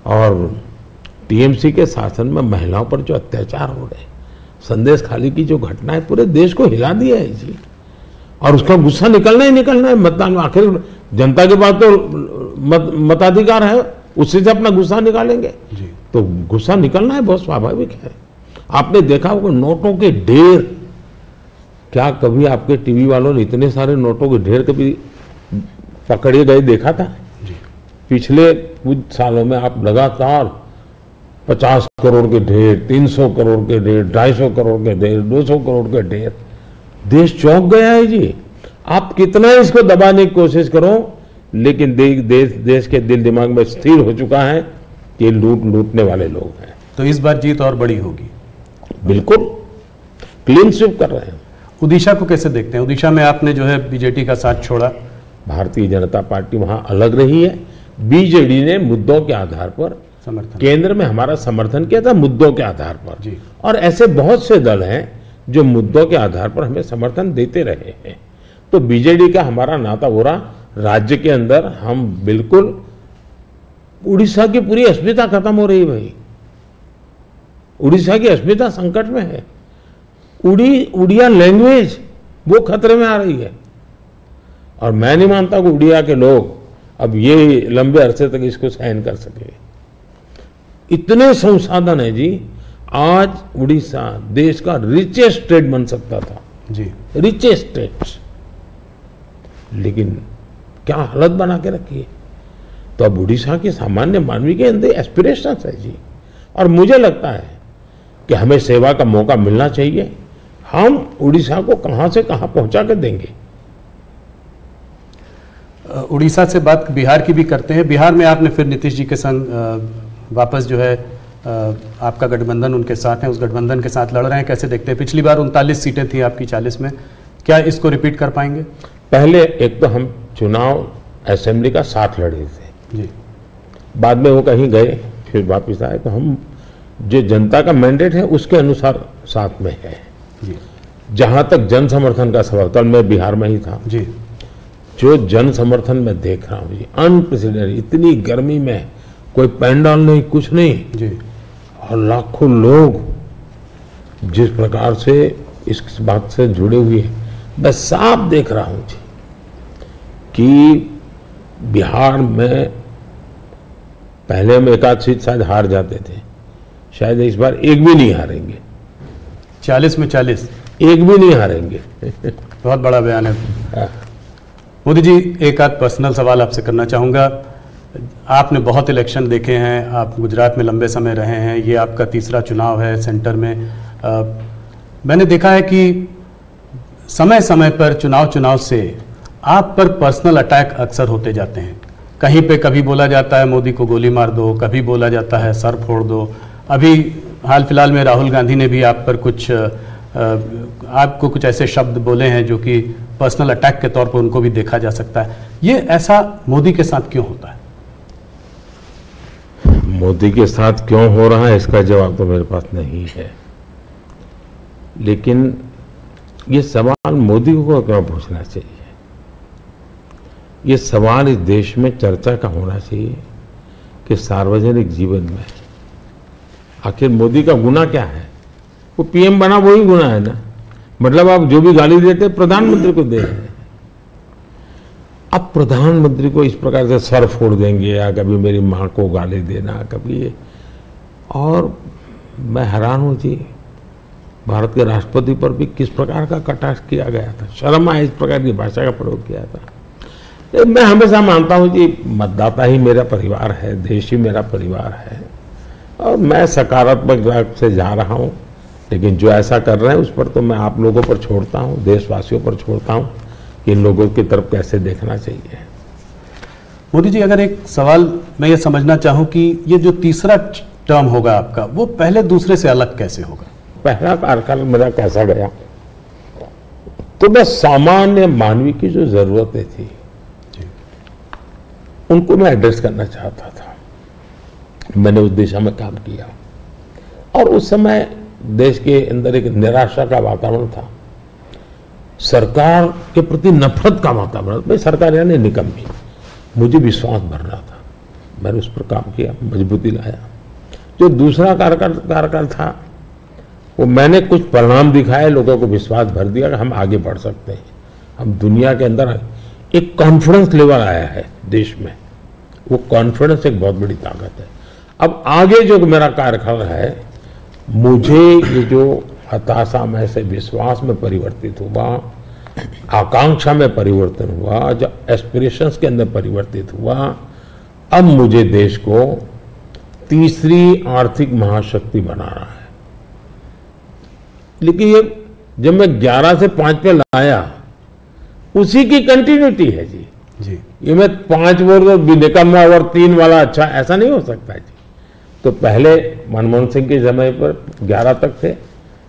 और टीएमसी के शासन में महिलाओं पर जो अत्याचार हो रहे, संदेश खाली की जो घटना है, पूरे देश को हिला दिया है जी। और उसका गुस्सा निकलना ही निकलना है मतदान में। आखिर जनता के पास तो मताधिकार है, उससे से अपना गुस्सा निकालेंगे जी। तो गुस्सा निकलना है, बहुत स्वाभाविक है। आपने देखा होगा नोटों के ढेर, क्या कभी आपके टीवी वालों ने इतने सारे नोटों के ढेर कभी पकड़े गए देखा था? पिछले कुछ सालों में आप लगातार 50 करोड़ के ढेर, 300 करोड़ के ढेर, 250 करोड़ के ढेर, 200 करोड़ के ढेर, देश चौंक गया है जी। आप कितना इसको दबाने की कोशिश करो, लेकिन देश के दिल दिमाग में स्थिर हो चुका है कि ये लूटने वाले लोग हैं। तो इस बार जीत और बड़ी होगी। बिल्कुल क्लीन स्वीप कर रहे हैं। उड़ीसा को कैसे देखते हैं? उड़ीसा में आपने जो है बीजेडी का साथ छोड़ा। भारतीय जनता पार्टी वहां अलग रही है। बीजेडी ने मुद्दों के आधार पर समर्थन, केंद्र में हमारा समर्थन किया था, मुद्दों के आधार पर जी। और ऐसे बहुत से दल हैं जो मुद्दों के आधार पर हमें समर्थन देते रहे हैं। तो बीजेडी का हमारा नाता हो रहा, राज्य के अंदर हम बिल्कुल, उड़ीसा की पूरी अस्मिता खत्म हो रही भाई। उड़ीसा की अस्मिता संकट में है। उड़िया लैंग्वेज वो खतरे में आ रही है। और मैं नहीं मानता कि उड़िया के लोग अब ये लंबे अरसे तक इसको सहन कर सके। इतने संसाधन है जी। आज उड़ीसा देश का रिचेस्ट स्टेट बन सकता था जी, रिचेस्ट स्टेट, लेकिन क्या हालत बना के रखी है। तो अब उड़ीसा के सामान्य मानवी के अंदर एस्पिरेशंस है जी। और मुझे लगता है कि हमें सेवा का मौका मिलना चाहिए। हम उड़ीसा को कहां से कहां पहुंचा के देंगे। उड़ीसा से बात बिहार की भी करते हैं। बिहार में आपने फिर नीतीश जी के संग वापस जो है आपका गठबंधन उनके साथ है, उस गठबंधन के साथ लड़ रहे हैं। कैसे देखते हैं? पिछली बार 39 सीटें थी आपकी 40 में, क्या इसको रिपीट कर पाएंगे? पहले एक तो हम चुनाव असेंबली का साथ लड़े थे जी, बाद में वो कहीं गए फिर वापस आए। तो हम जो जनता का मैंडेट है उसके अनुसार साथ में है जी, जहां तक जन समर्थन का सवाल, कल मैं बिहार में ही था, जी, जो जन समर्थन में देख रहा हूं जी, अनप्रेसिडेंटेड। इतनी गर्मी में कोई पैंडल नहीं, कुछ नहीं, जी, और लाखों लोग जिस प्रकार से इस बात से जुड़े हुए हैं, मैं साफ देख रहा हूं जी कि बिहार में पहले हम एक आध सीट शायद हार जाते थे, शायद इस बार एक भी नहीं हारेंगे। 40 में 40, एक भी नहीं हारेंगे। बहुत बड़ा बयान है। मोदी जी, एक आध पर्सनल सवाल आपसे करना चाहूँगा। आपने बहुत इलेक्शन देखे हैं, आप गुजरात में लंबे समय रहे हैं, ये आपका तीसरा चुनाव है सेंटर में। मैंने देखा है कि समय समय पर चुनाव से आप पर पर्सनल अटैक अक्सर होते जाते हैं। कहीं पे कभी बोला जाता है मोदी को गोली मार दो, कभी बोला जाता है सर फोड़ दो। अभी हाल फिलहाल में राहुल गांधी ने भी आप पर आपको कुछ ऐसे शब्द बोले हैं जो कि पर्सनल अटैक के तौर पर उनको भी देखा जा सकता है। ये ऐसा मोदी के साथ क्यों होता है? मोदी के साथ क्यों हो रहा है इसका जवाब तो मेरे पास नहीं है, लेकिन ये सवाल मोदी को क्यों पूछना चाहिए? ये सवाल इस देश में चर्चा का होना चाहिए कि सार्वजनिक जीवन में आखिर मोदी का गुनाह क्या है? वो पीएम बना वही गुनाह है ना। मतलब आप जो भी गाली देते हैं प्रधानमंत्री को दे रहे हैं। अब प्रधानमंत्री को इस प्रकार से सर फोड़ देंगे या कभी मेरी मां को गाली देना, कभी ये। और मैं हैरान हूं जी, भारत के राष्ट्रपति पर भी किस प्रकार का कटाक्ष किया गया था। शर्म आए इस प्रकार की भाषा का प्रयोग किया था। मैं हमेशा मानता हूं कि मतदाता ही मेरा परिवार है, देश ही मेरा परिवार है, और मैं सकारात्मक राह से जा रहा हूं। लेकिन जो ऐसा कर रहे हैं उस पर तो मैं आप लोगों पर छोड़ता हूं, देशवासियों पर छोड़ता हूं कि इन लोगों की तरफ कैसे देखना चाहिए। मोदी जी, अगर एक सवाल मैं ये समझना चाहूं कि ये जो तीसरा टर्म होगा आपका, वो पहले दूसरे से अलग कैसे होगा? पहला कार्यकाल मेरा कैसा गया, तो मैं सामान्य मानवी की जो जरूरतें थी उनको मैं एड्रेस करना चाहता था। मैंने उस दिशा में काम किया और उस समय देश के अंदर एक निराशा का वातावरण था, सरकार के प्रति नफरत का वातावरण। भाई सरकार यानी निकम्मी, मुझे विश्वास भर रहा था। मैंने उस पर काम किया, मजबूती लाया। जो दूसरा कार्यकाल था वो मैंने कुछ परिणाम दिखाए, लोगों को विश्वास भर दिया कि हम आगे बढ़ सकते हैं, हम दुनिया के अंदर एक कॉन्फिडेंस लेवल आया है देश में। वो कॉन्फिडेंस एक बहुत बड़ी ताकत है। अब आगे जो मेरा कार्यकाल है, मुझे ये जो हताशा में से विश्वास में परिवर्तित हुआ, आकांक्षा में परिवर्तन हुआ, जो एस्पिरेशंस के अंदर परिवर्तित हुआ, अब मुझे देश को तीसरी आर्थिक महाशक्ति बनाना है। लेकिन ये जब मैं 11 से 5 पे लाया, उसी की कंटिन्यूटी है जी। ये मैं 5 वर्ष भी निकम्मा और 3 वाला अच्छा, ऐसा नहीं हो सकता जी। तो पहले मनमोहन सिंह के समय पर 11 तक थे,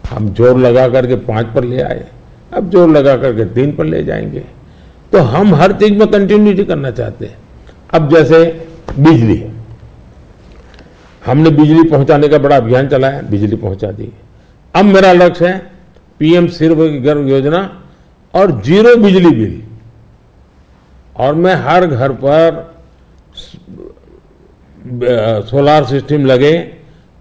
हम जोर लगा करके 5 पर ले आए, अब जोर लगा करके 3 पर ले जाएंगे। तो हम हर चीज में कंटिन्यूटी करना चाहते हैं। अब जैसे बिजली, हमने बिजली पहुंचाने का बड़ा अभियान चलाया, बिजली पहुंचा दी। अब मेरा लक्ष्य है पीएम सूर्यघर योजना और 0 बिजली बिल, और मैं हर घर पर सोलार सिस्टम लगे,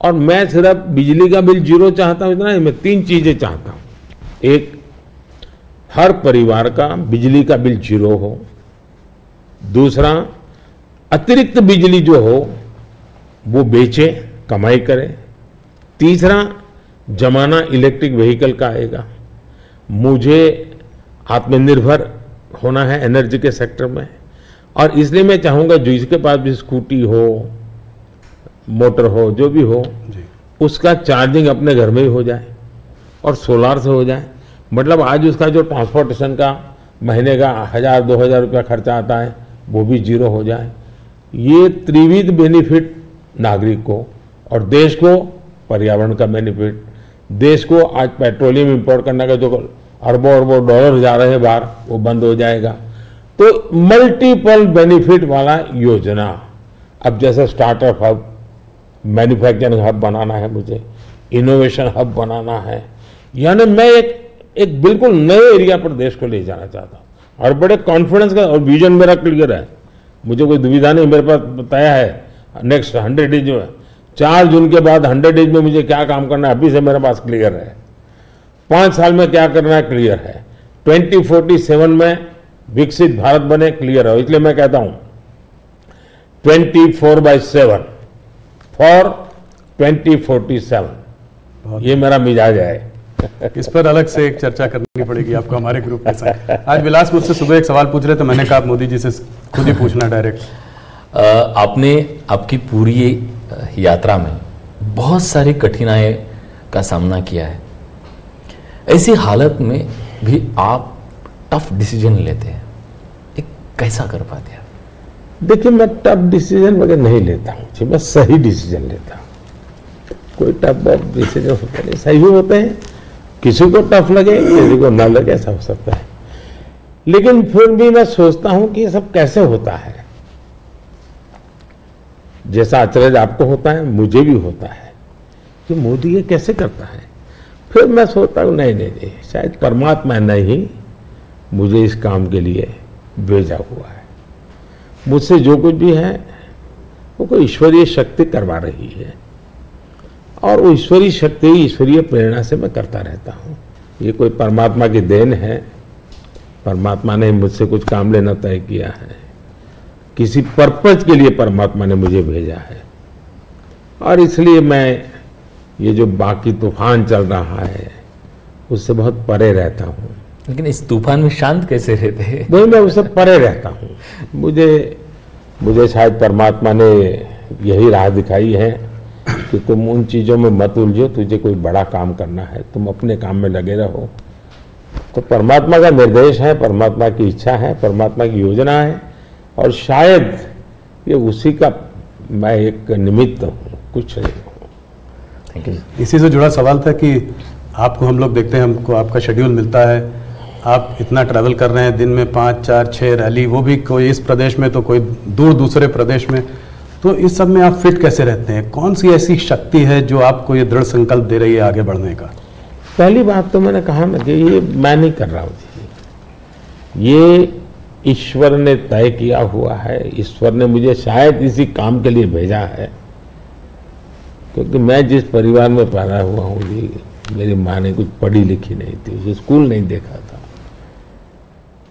और मैं सिर्फ बिजली का बिल 0 चाहता हूं, इतना नहीं, मैं 3 चीजें चाहता हूं। एक, हर परिवार का बिजली का बिल 0 हो। दूसरा, अतिरिक्त बिजली जो हो वो बेचे, कमाई करे। तीसरा, जमाना इलेक्ट्रिक व्हीकल का आएगा। मुझे आत्मनिर्भर होना है एनर्जी के सेक्टर में, और इसलिए मैं चाहूंगा जिसके पास भी स्कूटी हो, मोटर हो, जो भी हो, उसका चार्जिंग अपने घर में ही हो जाए और सोलार से हो जाए। मतलब आज उसका जो ट्रांसपोर्टेशन का महीने का 1000-2000 रुपया खर्चा आता है, वो भी 0 हो जाए। ये त्रिविध बेनिफिट नागरिक को और देश को, पर्यावरण का बेनिफिट, देश को आज पेट्रोलियम इंपोर्ट करने का जो अरबों अरबों डॉलर जा रहे हैं बाहर, वो बंद हो जाएगा। तो मल्टीपल बेनिफिट वाला योजना। अब जैसे स्टार्टअप हब, मैन्युफैक्चरिंग हब बनाना है, मुझे इनोवेशन हब बनाना है, यानी मैं एक बिल्कुल नए एरिया पर देश को ले जाना चाहता हूं, और बड़े कॉन्फिडेंस का, और विजन मेरा क्लियर है, मुझे कोई दुविधा नहीं, मेरे पास तय है। नेक्स्ट 100 डेज में, 4 जून के बाद 100 डेज में मुझे क्या काम करना है, अभी से मेरे पास क्लियर है। 5 साल में क्या करना है, क्लियर है। 2047 में विकसित भारत बने, क्लियर है। इसलिए मैं कहता हूं 24/7 फॉर 2047, ये मेरा मिजाज है। इस पर अलग से एक चर्चा करनी पड़ेगी आपको हमारे ग्रुप के साथ। आज विलास मुझसे सुबह एक सवाल पूछ रहे थे, मैंने कहा मोदी जी से खुद ही पूछना डायरेक्ट। आपने आपकी पूरी यात्रा में बहुत सारी कठिनाई का सामना किया है। ऐसी हालत में भी आप टफ डिसीजन लेते हैं, एक कैसा कर पाते हैं? देखिए, मैं टफ डिसीजन वगैरह नहीं लेता हूँ, मैं सही डिसीजन लेता हूँ। कोई टफ डिसीजन होता नहीं, सही होते हैं। किसी को टफ लगे, किसी को ना लगे, ऐसा हो सकता है। लेकिन फिर भी मैं सोचता हूं कि ये सब कैसे होता है। जैसा अचरज आपको होता है, मुझे भी होता है कि मोदी ये कैसे करता है। फिर मैं सोचता हूं नहीं, शायद परमात्मा ने ही मुझे इस काम के लिए भेजा हुआ है। मुझसे जो कुछ भी है वो कोई ईश्वरीय शक्ति करवा रही है, और वो ईश्वरीय शक्ति, ईश्वरीय प्रेरणा से मैं करता रहता हूँ। ये कोई परमात्मा की देन है, परमात्मा ने मुझसे कुछ काम लेना तय किया है, किसी पर्पज के लिए परमात्मा ने मुझे भेजा है, और इसलिए मैं ये जो बाकी तूफान चल रहा है उससे बहुत परे रहता हूँ। लेकिन इस तूफान में शांत कैसे रहते हैं? वही, मैं उससे परे रहता हूँ। मुझे शायद परमात्मा ने यही राह दिखाई है कि तुम उन चीज़ों में मत उलझो, तुझे कोई बड़ा काम करना है, तुम अपने काम में लगे रहो। तो परमात्मा का निर्देश है, परमात्मा की इच्छा है, परमात्मा की योजना है, और शायद ये उसी का मैं एक निमित्त हूँ, कुछ नहीं हूँ। Thank you. इसी से जुड़ा सवाल था कि आपको हम लोग देखते हैं, हमको आपका शेड्यूल मिलता है, आप इतना ट्रैवल कर रहे हैं, दिन में 5, 4, 6 रैली, वो भी कोई इस प्रदेश में तो कोई दूर दूसरे प्रदेश में, तो इस सब में आप फिट कैसे रहते हैं? कौन सी ऐसी शक्ति है जो आपको ये दृढ़ संकल्प दे रही है आगे बढ़ने का? पहली बात तो मैंने कहा ना कि ये मैं नहीं कर रहा हूँ, ये ईश्वर ने तय किया हुआ है। ईश्वर ने मुझे शायद इसी काम के लिए भेजा है, क्योंकि मैं जिस परिवार में पैदा हुआ हूँ जी, मेरी माँ ने कुछ पढ़ी लिखी नहीं थी, उसे स्कूल नहीं देखा था,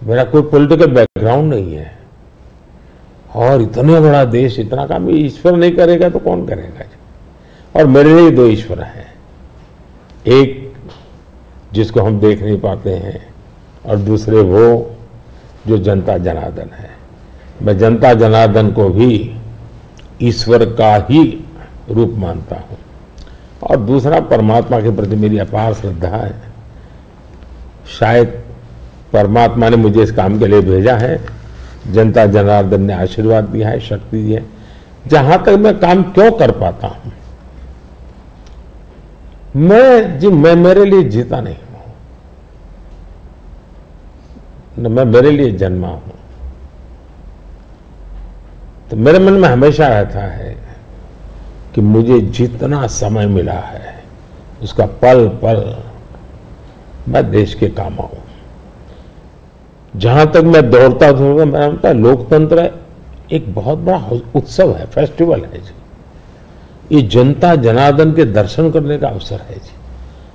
मेरा कोई पॉलिटिकल बैकग्राउंड नहीं है, और इतना बड़ा देश, इतना काम ईश्वर नहीं करेगा तो कौन करेगा जी। और मेरे लिए दो ईश्वर हैं, एक जिसको हम देख नहीं पाते हैं और दूसरे वो जो जनता जनार्दन है। मैं जनता जनार्दन को भी ईश्वर का ही रूप मानता हूँ, और दूसरा परमात्मा के प्रति मेरी अपार श्रद्धा है। शायद परमात्मा ने मुझे इस काम के लिए भेजा है, जनता जनार्दन ने आशीर्वाद दिया है, शक्ति दी है। जहां तक मैं काम क्यों कर पाता हूं, मैं मेरे लिए जीता नहीं हूं, न मैं मेरे लिए जन्मा हूं। तो मेरे मन में हमेशा रहता है कि मुझे जितना समय मिला है उसका पल पल मैं देश के काम आऊं। जहां तक मैं दौड़ता था, मेरा मतलब लोकतंत्र एक बहुत बड़ा उत्सव है, फेस्टिवल है जी। ये जनता जनार्दन के दर्शन करने का अवसर है जी।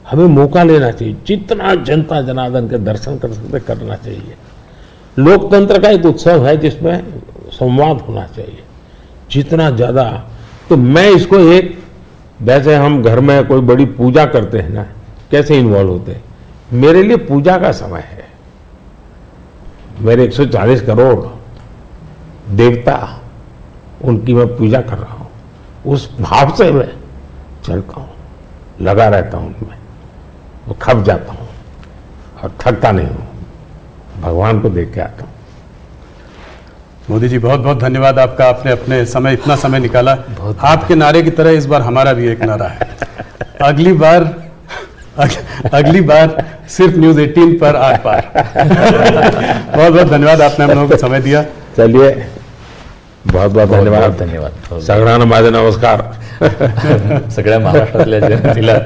हमें मौका लेना चाहिए, जितना जनता जनार्दन के दर्शन कर सकते करना चाहिए। लोकतंत्र का एक उत्सव है जिसमें संवाद होना चाहिए जितना ज्यादा। तो मैं इसको एक, वैसे हम घर में कोई बड़ी पूजा करते हैं ना, कैसे इन्वॉल्व होते हैं, मेरे लिए पूजा का समय है। मेरे 140 करोड़ देवता, उनकी मैं पूजा कर रहा हूं, उस भाव से मैं चलता हूं, लगा रहता हूं उनमें, वो खप जाता हूं और थकता नहीं हूं, भगवान को देख के आता हूं। मोदी जी बहुत बहुत धन्यवाद आपका, आपने अपने समय, इतना समय निकाला। आपके नारे की तरह इस बार हमारा भी एक नारा है, अगली बार सिर्फ न्यूज़ 18 पर आर पार। बहुत बहुत धन्यवाद, आपने हम लोगों को समय दिया। चलिए, बहुत बहुत धन्यवाद। धन्यवाद। सगळ्यांना माझे नमस्कार। सगळ्या महाराष्ट्रातल्या जनतेला